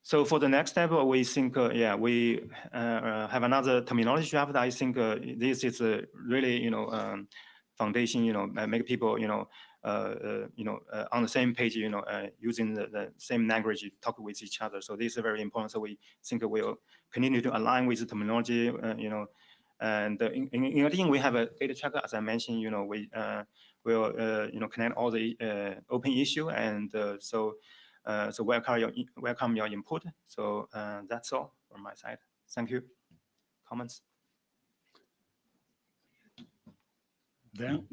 [SPEAKER 21] so for the next step, we think, we have another terminology draft. I think this is really, foundation, make people, on the same page, using the same language, talk with each other. So this is very important. So we think we'll continue to align with the terminology, and in addition, we have a data tracker, as I mentioned, we will, connect all the open issue, and so welcome your input. So that's all from my side. Thank you. Comments?
[SPEAKER 2] Then,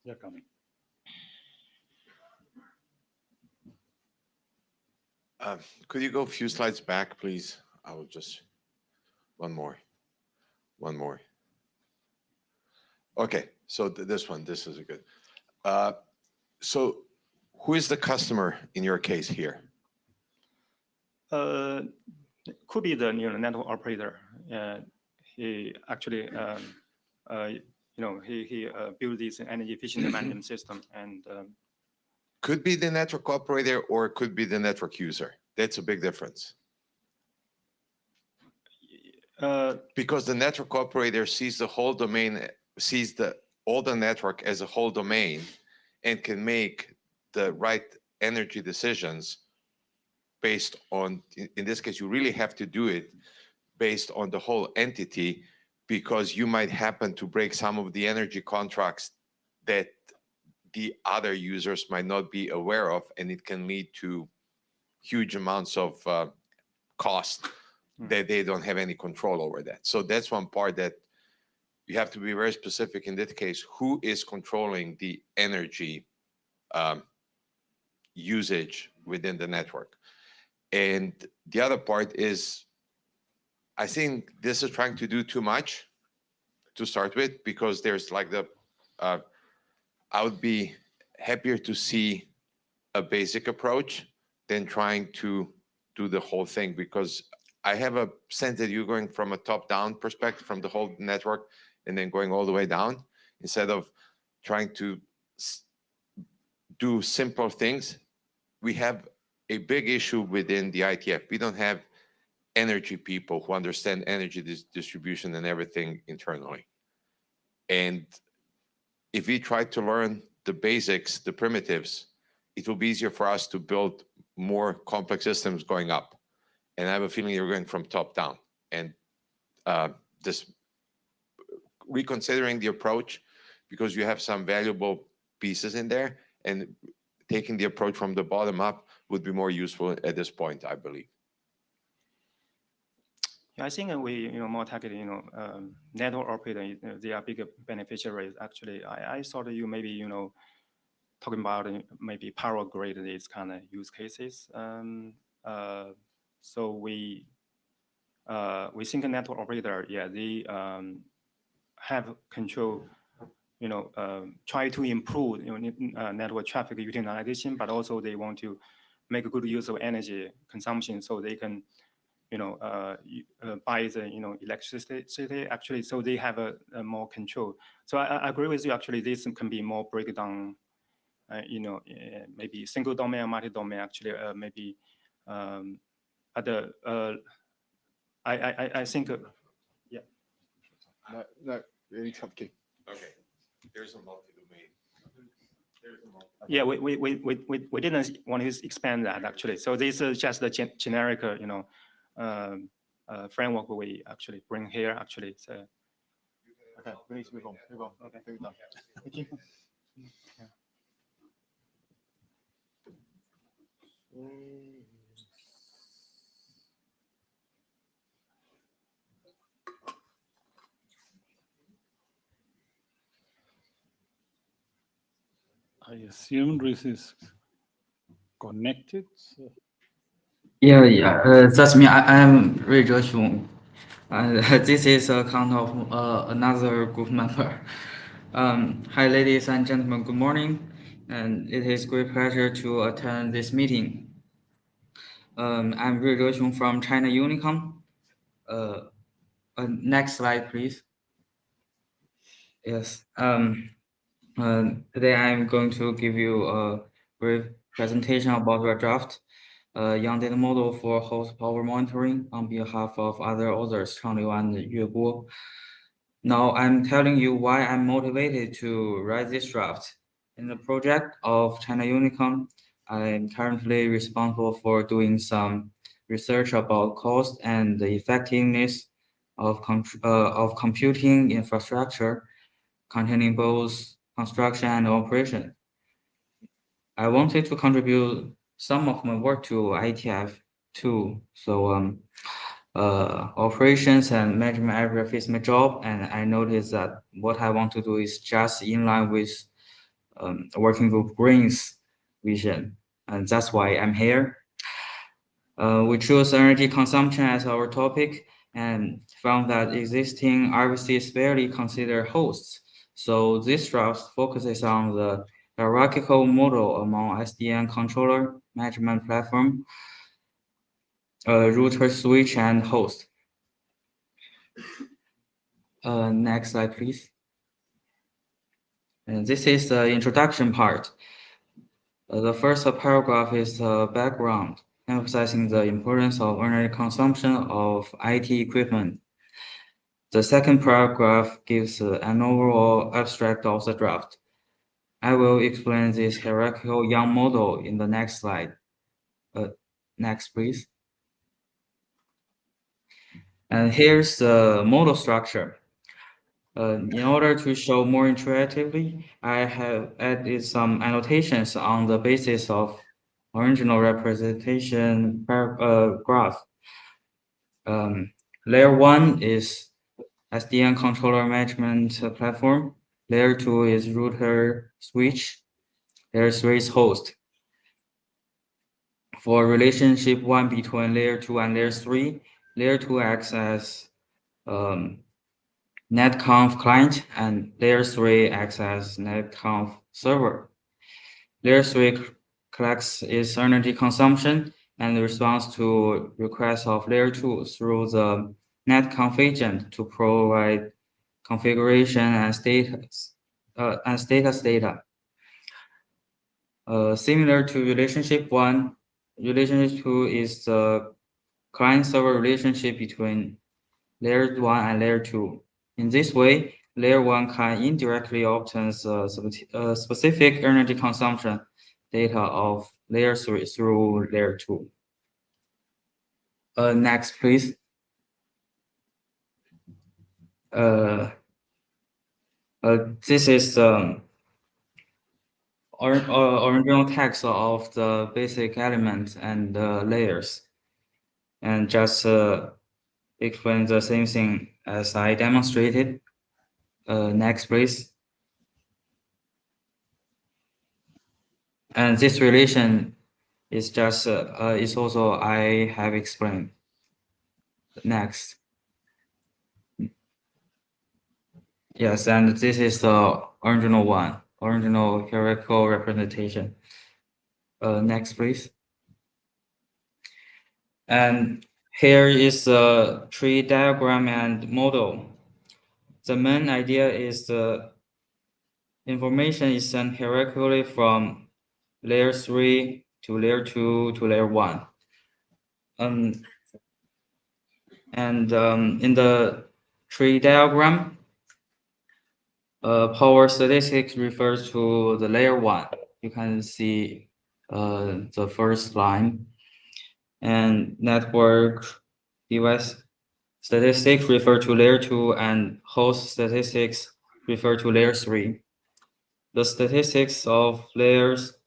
[SPEAKER 2] they're coming.
[SPEAKER 11] Could you go a few slides back, please? I will just, one more. Okay, so this is a good. So who is the customer in your case here?
[SPEAKER 21] Could be the network operator. He actually, he built this energy efficient management system, and
[SPEAKER 11] could be the network operator or it could be the network user. That's a big difference. Because the network operator sees the whole domain, sees all the network as a whole domain, and can make the right energy decisions based on, in this case, you really have to do it based on the whole entity, because you might happen to break some of the energy contracts that the other users might not be aware of, and it can lead to huge amounts of cost that they don't have any control over that. So that's one part that you have to be very specific in that case, who is controlling the energy usage within the network. And the other part is, I think this is trying to do too much to start with, because there's like I would be happier to see a basic approach than trying to do the whole thing, because I have a sense that you're going from a top-down perspective from the whole network and then going all the way down, instead of trying to do simple things. We have a big issue within the IETF. We don't have energy people who understand energy distribution and everything internally. And if we try to learn the basics, the primitives, it will be easier for us to build more complex systems going up. And I have a feeling you're going from top down. And this reconsidering the approach, because you have some valuable pieces in there, and taking the approach from the bottom up would be more useful at this point, I believe.
[SPEAKER 21] Yeah, I think we, more targeted, network operator, they are bigger beneficiaries. Actually, I thought you maybe, talking about maybe power grid, these kind of use cases. So we think a network operator, yeah, they have control, try to improve network traffic utilization, but also they want to make a good use of energy consumption, so they can, buy the electricity actually, so they have a more control. So I agree with you. Actually, this can be more breakdown. Maybe single domain or multi-domain. Actually, maybe other. I think. Yeah.
[SPEAKER 12] No, you need to have the key.
[SPEAKER 11] Okay. There's a multi-domain.
[SPEAKER 21] Yeah, we didn't want to expand that actually. So this is just the generic, framework we actually bring here actually. So.
[SPEAKER 12] Okay, we need to move on. Move on. Okay, move on. Thank you.
[SPEAKER 2] I assume this is connected. So.
[SPEAKER 3] Yeah. That's me. I am Rui Zhexiong. This is account of another group member. Hi, ladies and gentlemen. Good morning, and it is great pleasure to attend this meeting. I'm Rui Zhexiong from China Unicom. Next slide, please. Yes. Today I'm going to give you a brief presentation about the draft young data model for host power monitoring on behalf of other authors, Chang Liu and Yue Guo. Now I'm telling you why I'm motivated to write this draft. In the project of China Unicom, I'm currently responsible for doing some research about cost and the effectiveness of computing infrastructure containing both construction and operation. I wanted to contribute some of my work to IETF too. So operations and management area is my job, and I noticed that what I want to do is just in line with working group Green's vision, and that's why I'm here. We chose energy consumption as our topic and found that existing RVCs barely consider hosts. So this draft focuses on the hierarchical model among SDN controller, management platform, router, switch, and host. Next slide, please. And this is the introduction part. The first paragraph is the background, emphasizing the importance of energy consumption of IT equipment. The second paragraph gives an overall abstract of the draft. I will explain this hierarchical Young model in the next slide. Next, please. And here's the model structure. In order to show more intuitively, I have added some annotations on the basis of original representation graph. Layer 1 is SDN controller management platform. Layer 2 is router switch. Layer 3 is host. For relationship 1 between layer 2 and layer 3, layer 2 acts as netconf client, and layer 3 acts as netconf server. Layer 3 collects its energy consumption and responds to requests of layer 2 through the netconf agent to provide configuration and status data. Similar to relationship 1, relationship 2 is the client-server relationship between layer 1 and layer 2. In this way, layer 1 can indirectly obtain specific energy consumption data of layer 3 through layer 2. Next, please. This is the original text of the basic elements and layers, and just explain the same thing as I demonstrated. Next, please. And this relation is just is also I have explained. Next. Yes, and this is the original one, original hierarchical representation. Next, please. And here is the tree diagram and model. The main idea is the information is sent hierarchically from layer 3 to layer 2 to layer 1. In the tree diagram, power statistics refers to the layer 1. You can see the first line. And network device statistics refer to layer 2, and host statistics refer to layer 3. The statistics of layers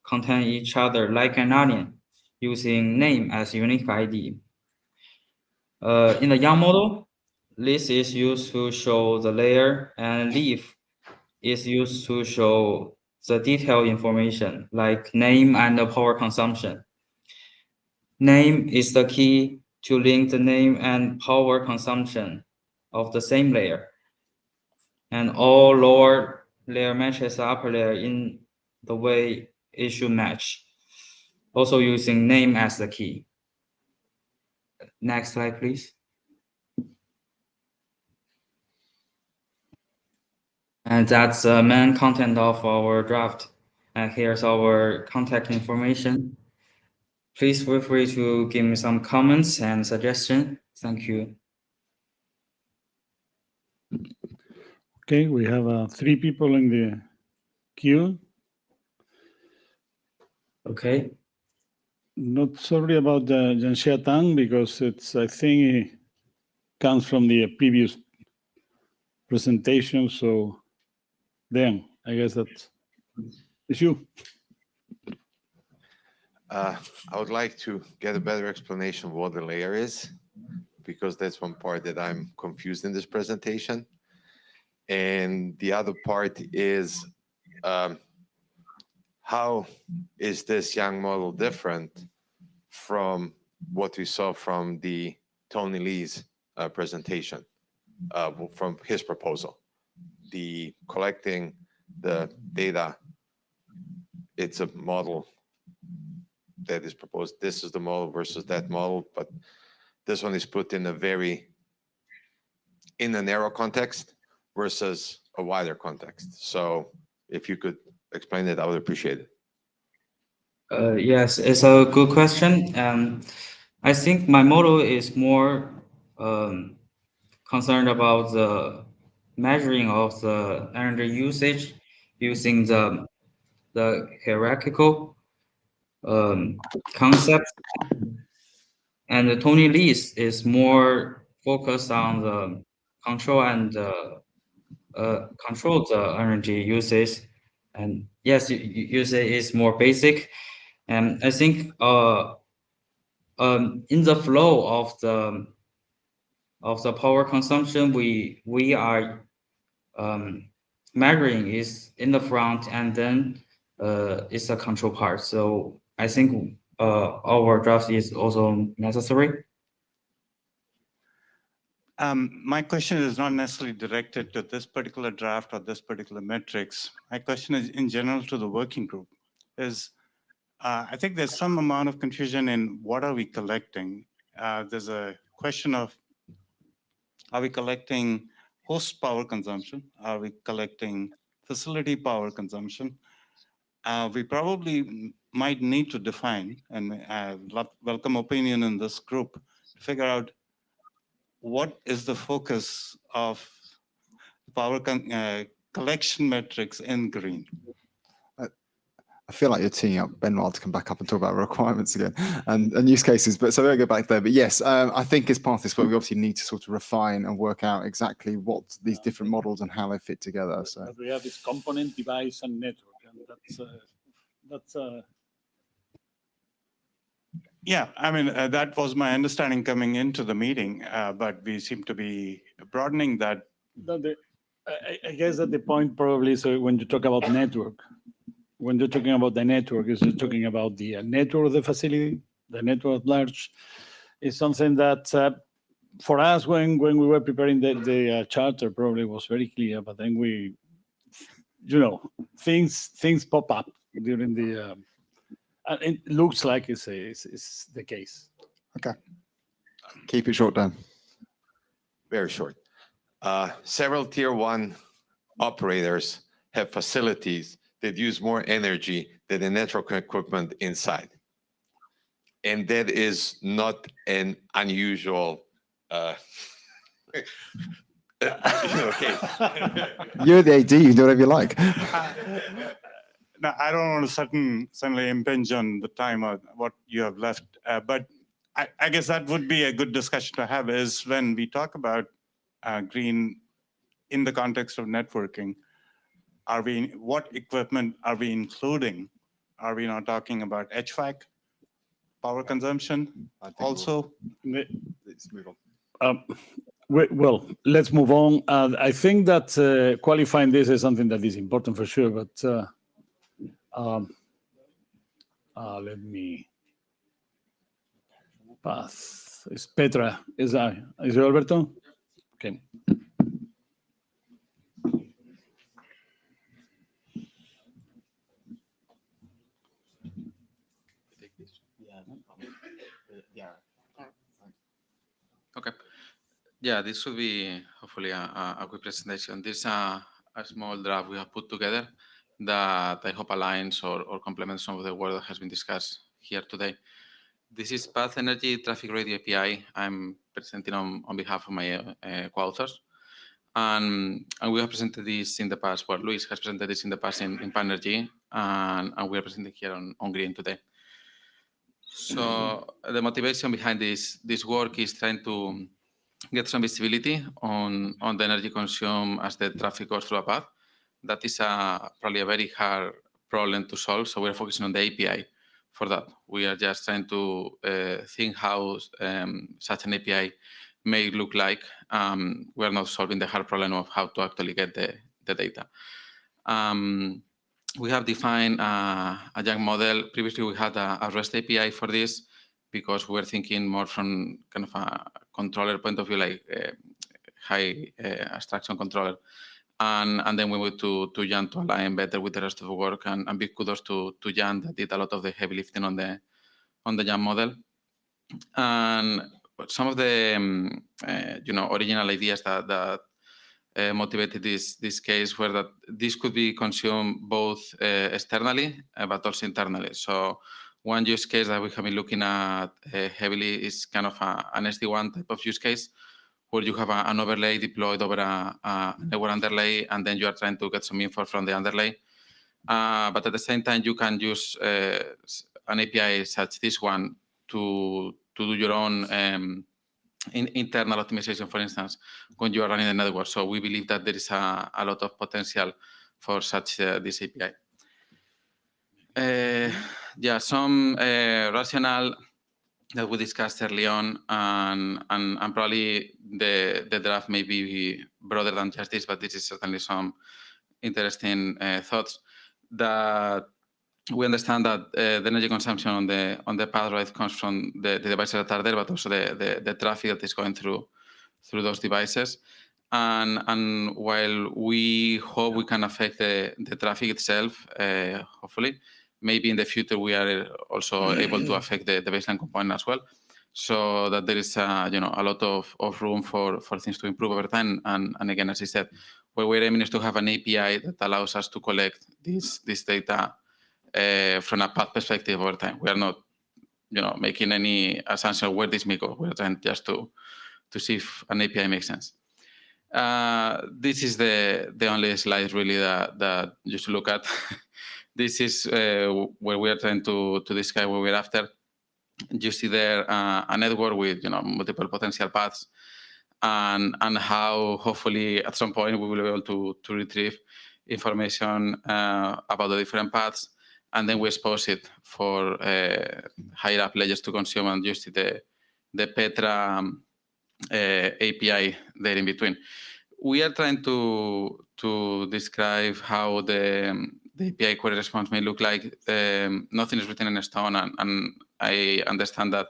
[SPEAKER 3] contain each other like an onion, using name as unique ID. In the Yang model, list is used to show the layer, and leaf is used to show the detailed information like name and the power consumption. Name is the key to link the name and power consumption of the same layer. And all lower layer matches the upper layer in the way it should match, also using name as the key. Next slide, please. And that's the main content of our draft. And here's our contact information. Please feel free to give me some comments and suggestions. Thank you.
[SPEAKER 2] Okay, we have 3 people in the queue.
[SPEAKER 3] Okay.
[SPEAKER 2] Not sorry about the Jianxia Tang because I think it comes from the previous presentation. So then I guess it's you.
[SPEAKER 11] I would like to get a better explanation of what the layer is, because that's one part that I'm confused in this presentation. And the other part is how is this Yang model different from what we saw from the Tony Lee's presentation, from his proposal? The collecting the data, it's a model that is proposed. This is the model versus that model, but this one is put in a narrow context versus a wider context. So if you could explain it, I would appreciate it.
[SPEAKER 3] Yes, it's a good question. I think my model is more concerned about the measuring of the energy usage using the hierarchical concept. And Tony Lee's is more focused on the control and control the energy usage. And yes, you say it's more basic. And I think in the flow of the power consumption, we are measuring is in the front, and then it's a control part. So I think our draft is also necessary.
[SPEAKER 2] My question is not necessarily directed to this particular draft or this particular metrics. My question is in general to the working group. I think there's some amount of confusion in what are we collecting. There's a question of, are we collecting host power consumption? Are we collecting facility power consumption? We probably might need to define, and I welcome opinion in this group, to figure out what is the focus of power collection metrics in green.
[SPEAKER 1] I feel like you're teeing up Benoit to come back up and talk about requirements again and use cases. But so we'll go back there. But yes, I think as part of this work, we obviously need to sort of refine and work out exactly what these different models and how they fit together. So
[SPEAKER 2] But we have this component, device, and network, and that's yeah. I mean, that was my understanding coming into the meeting, but we seem to be broadening that. I guess that the point probably is when you talk about network. When you're talking about the network, is you're talking about the network of the facility, the network at large, is something that for us, when we were preparing the charter, probably was very clear, but then we, things pop up during the, and it looks like it's the case.
[SPEAKER 1] Okay. Keep it short, Dan.
[SPEAKER 11] Very short. Several tier 1 operators have facilities that use more energy than the network equipment inside. And that is not an unusual case.
[SPEAKER 1] You're the AD, you do whatever you like.
[SPEAKER 2] Now, I don't want to certainly impinge on the time or what you have left, but I guess that would be a good discussion to have is when we talk about green in the context of networking, what equipment are we including? Are we not talking about HVAC, power consumption also?
[SPEAKER 1] Let's move on.
[SPEAKER 2] Well, let's move on. I think that qualifying this is something that is important for sure, but let me pass. Is Petra, is it Alberto? Okay.
[SPEAKER 8] Okay. Yeah, this will be hopefully a quick presentation. This is a small draft we have put together that I hope aligns or complements some of the work that has been discussed here today. This is Path Energy Traffic Radio API. I'm presenting on behalf of my co-authors. And we have presented this in the past, well, Luis has presented this in the past in PANERgy, and we are presenting here on Green today. So the motivation behind this work is trying to get some visibility on the energy consumed as the traffic goes through a path. That is probably a very hard problem to solve, so we're focusing on the API for that. We are just trying to think how such an API may look like. We're not solving the hard problem of how to actually get the data. We have defined a young model. Previously, we had a REST API for this because we were thinking more from kind of a controller point of view, like high abstraction controller. And then we moved to Jan to align better with the rest of the work. And big kudos to Jan that did a lot of the heavy lifting on the Jan model. And some of the original ideas that motivated this case were that this could be consumed both externally but also internally. So one use case that we have been looking at heavily is kind of an SD-WAN type of use case where you have an overlay deployed over a network underlay, and then you are trying to get some info from the underlay. But at the same time, you can use an API such this one to do your own internal optimization, for instance, when you are running the network. So we believe that there is a lot of potential for such this API. Yeah, some rationale that we discussed early on, and probably the draft may be broader than just this, but this is certainly some interesting thoughts. That we understand that the energy consumption on the path right comes from the devices that are there, but also the traffic that is going through through those devices. And while we hope we can affect the traffic itself, hopefully, maybe in the future we are also able to affect the baseline component as well, so that there is a lot of room for things to improve over time. And again, as I said, what we're aiming is to have an API that allows us to collect this data from a path perspective over time. We are not making any assumption where this may go. We're trying just to see if an API makes sense. This is the only slide really that you should look at. This is where we are trying to describe what we're after. You see there a network with multiple potential paths, and how hopefully at some point we will be able to retrieve information about the different paths, and then we expose it for higher up layers to consume, and you see the Petra API there in between. We are trying to describe how the API query response may look like. Nothing is written in stone, and I understand that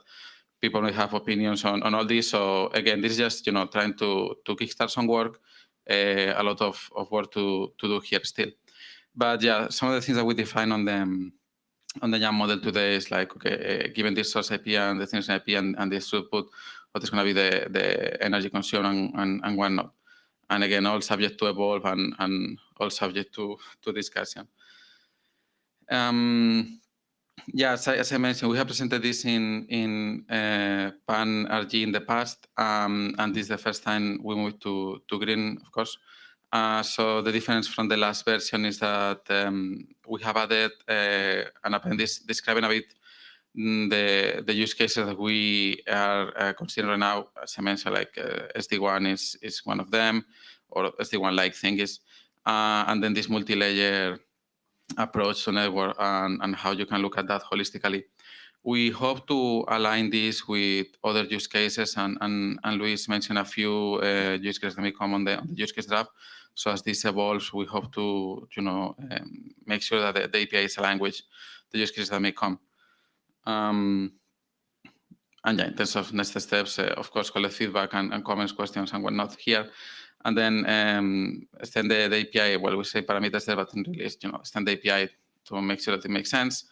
[SPEAKER 8] people may have opinions on all this. So again, this is just trying to kickstart some work. A lot of work to do here still. But yeah, some of the things that we define on the YAM model today is like, okay, given this source IP and the destination IP and this throughput, what is going to be the energy consumed and whatnot. And again, all subject to evolve and all subject to discussion. Yeah, as I mentioned, we have presented this in Pan-RG in the past, and this is the first time we moved to green, of course. So the difference from the last version is that we have added an appendix describing a bit the use cases that we are considering now. As I mentioned, like SD-WAN is one of them, or SD-WAN-like things, and then this multi-layer approach to network and how you can look at that holistically. We hope to align this with other use cases, and Luis mentioned a few use cases that may come on the use case draft. So as this evolves, we hope to make sure that the API is aligned with the use cases that may come. And yeah, in terms of next steps, of course, collect feedback and comments, questions, and whatnot here. And then extend the API. Well, we say parameters there, but in really, extend the API to make sure that it makes sense,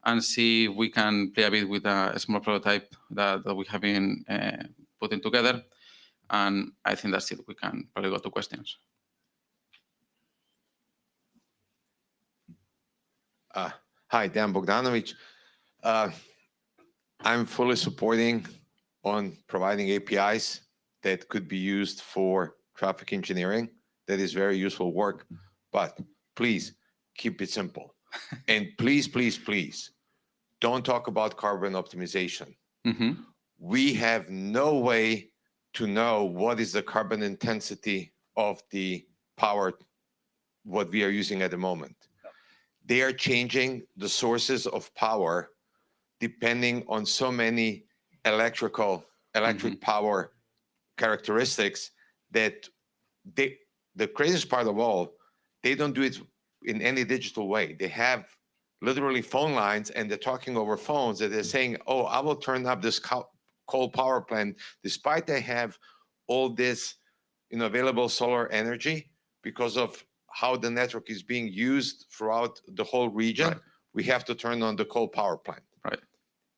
[SPEAKER 8] and see if we can play a bit with a small prototype that we have been putting together. And I think that's it. We can probably go to questions.
[SPEAKER 11] Hi, Dan Bogdanovic. I'm fully supporting on providing APIs that could be used for traffic engineering. That is very useful work, but please keep it simple. And please, please, please, don't talk about carbon optimization. We have no way to know what is the carbon intensity of the power, what we are using at the moment. They are changing the sources of power depending on so many electric power characteristics that the craziest part of all, they don't do it in any digital way. They have literally phone lines, and they're talking over phones, and they're saying, oh, I will turn up this coal power plant, despite they have all this available solar energy, because of how the network is being used throughout the whole region. Right. We have to turn on the coal power plant.
[SPEAKER 8] Right.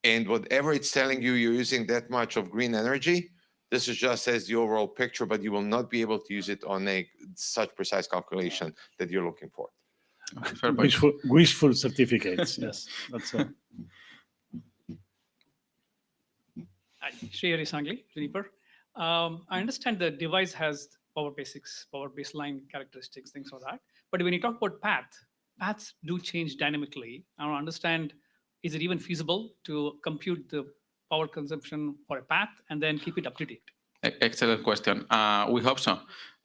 [SPEAKER 11] And whatever it's telling you, you're using that much of green energy, this is just as the overall picture, but you will not be able to use it on such precise calculation that you're looking for.
[SPEAKER 2] Wishful certificates, yes. That's
[SPEAKER 5] Shreyari Sangli, Juniper. I understand the device has power basics, power baseline characteristics, things like that. But when you talk about paths do change dynamically. I don't understand, is it even feasible to compute the power consumption for a path and then keep it up to date?
[SPEAKER 8] Excellent question. We hope so,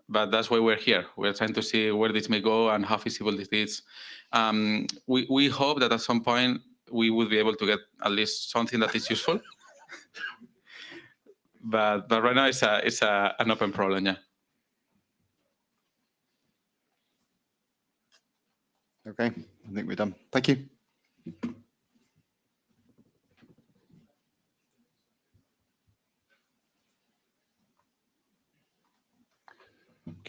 [SPEAKER 8] but that's why we're here. We're trying to see where this may go and how feasible this is. We hope that at some point we will be able to get at least something that is useful. But right now it's an open problem, yeah.
[SPEAKER 1] Okay, I think we're done. Thank you.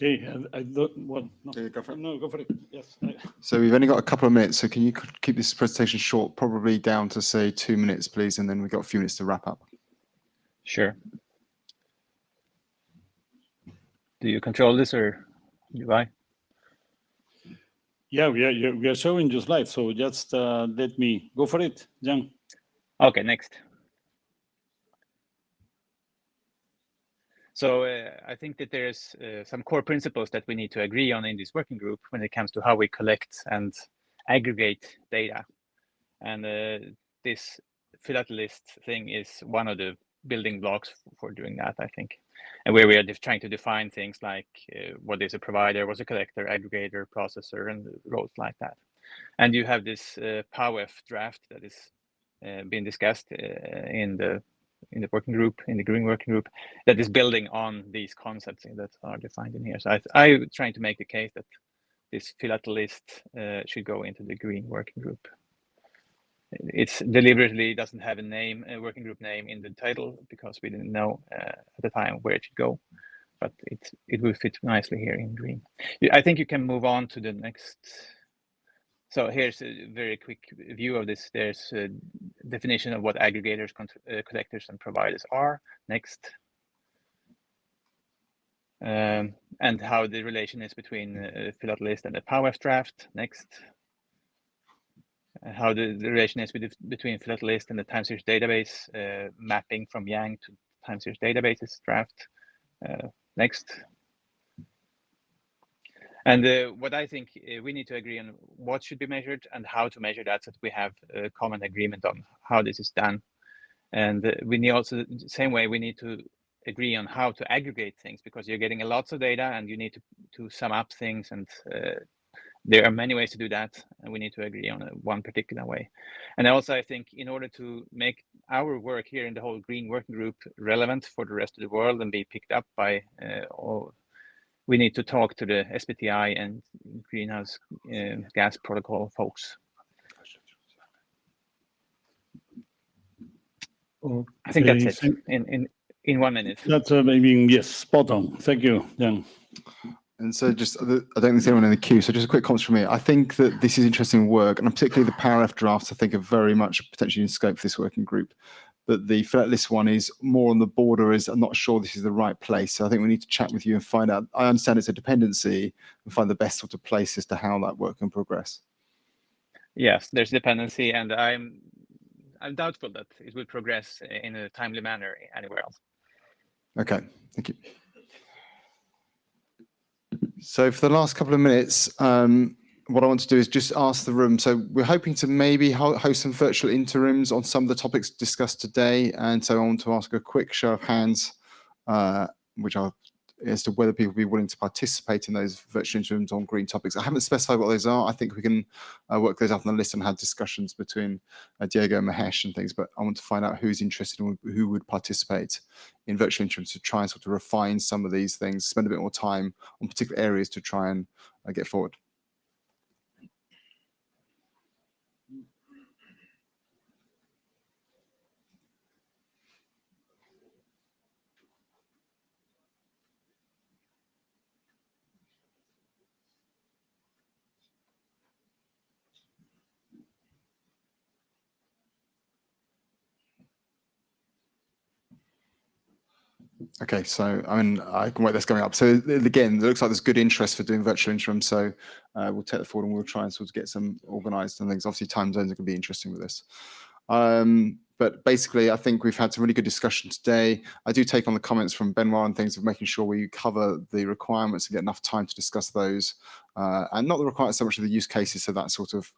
[SPEAKER 2] Okay, I don't, well, no.
[SPEAKER 1] Go for it.
[SPEAKER 2] No, go for it, yes.
[SPEAKER 1] So we've only got a couple of minutes, so can you keep this presentation short, probably down to say 2 minutes, please, and then we've got a few minutes to wrap up.
[SPEAKER 10] Sure. Do you control this or do I?
[SPEAKER 2] Yeah, we are showing you slides, so just let me go for it, Jan.
[SPEAKER 10] Okay, next. So I think that there's some core principles that we need to agree on in this working group when it comes to how we collect and aggregate data. And this philatelist thing is one of the building blocks for doing that, I think. And where we are trying to define things like what is a provider, what's a collector, aggregator, processor, and roles like that. And you have this PowerF draft that is being discussed in the working group, in the green working group, that is building on these concepts that are defined in here. So I'm trying to make the case that this philatelist should go into the green working group. It's deliberately doesn't have a working group name in the title because we didn't know at the time where it should go, but it will fit nicely here in green. I think you can move on to the next. So here's a very quick view of this. There's a definition of what aggregators, collectors, and providers are. Next. And how the relation is between philatelist and the PowerF draft. Next. How the relation is between philatelist and the time series database, mapping from Yang to time series databases draft. Next. And what I think we need to agree on what should be measured and how to measure that, so that we have a common agreement on how this is done. And we need also, the same way, we need to agree on how to aggregate things, because you're getting lots of data and you need to sum up things, and there are many ways to do that, and we need to agree on one particular way. And also, I think in order to make our work here in the whole green working group relevant for the rest of the world and be picked up by all, we need to talk to the SBTI and greenhouse gas protocol folks.
[SPEAKER 2] Okay.
[SPEAKER 10] I think that's it in 1 minute.
[SPEAKER 2] That's maybe, yes, spot on. Thank you, Jan.
[SPEAKER 1] And so just, I don't think there's anyone in the queue, so just a quick comment from me. I think that this is interesting work, and particularly the PowerF drafts, I think are very much potentially in scope for this working group. But the philatelist one is more on the border, as I'm not sure this is the right place. So I think we need to chat with you and find out. I understand it's a dependency, and find the best sort of place as to how that work can progress.
[SPEAKER 10] Yes, there's dependency, and I'm doubtful that it will progress in a timely manner anywhere else.
[SPEAKER 1] Okay, thank you. So for the last couple of minutes, what I want to do is just ask the room. So we're hoping to maybe host some virtual interims on some of the topics discussed today. And so I want to ask a quick show of hands, as to whether people will be willing to participate in those virtual interims on green topics. I haven't specified what those are. I think we can work those up on the list and have discussions between Diego and Mahesh and things, but I want to find out who's interested and who would participate in virtual interims to try and sort of refine some of these things, spend a bit more time on particular areas to try and get forward. Okay, so I mean, I can wait that's going up. So again, it looks like there's good interest for doing virtual interim. So we'll take that forward and we'll try and sort of get some organized and things. Obviously, time zones are going to be interesting with this. But basically, I think we've had some really good discussion today. I do take on the comments from Benoit and things of making sure we cover the requirements and get enough time to discuss those, and not the requirements so much of the use cases. So that sort of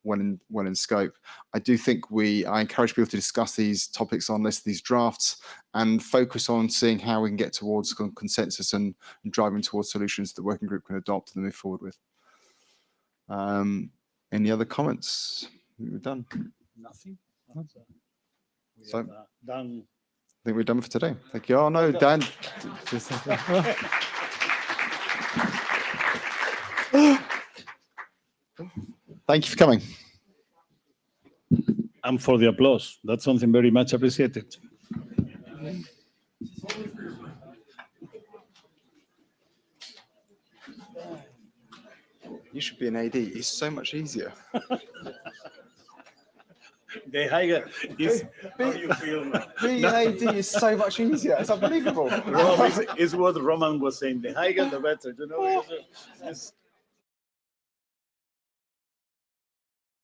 [SPEAKER 1] when in scope. I do think I encourage people to discuss these topics on these drafts and focus on seeing how we can get towards consensus and driving towards solutions that the working group can adopt and move forward with. Any other comments? We're done.
[SPEAKER 2] Nothing.
[SPEAKER 1] So
[SPEAKER 2] done.
[SPEAKER 1] I think we're done for today. Thank you. Oh no, Dan. Thank you for coming.
[SPEAKER 2] And for the applause. That's something very much appreciated.
[SPEAKER 1] You should be an AD. It's so much easier.
[SPEAKER 2] The higher is how you feel now.
[SPEAKER 1] Being an AD is so much easier. It's unbelievable.
[SPEAKER 2] Is what Roman was saying. The higher, the better. You know, it's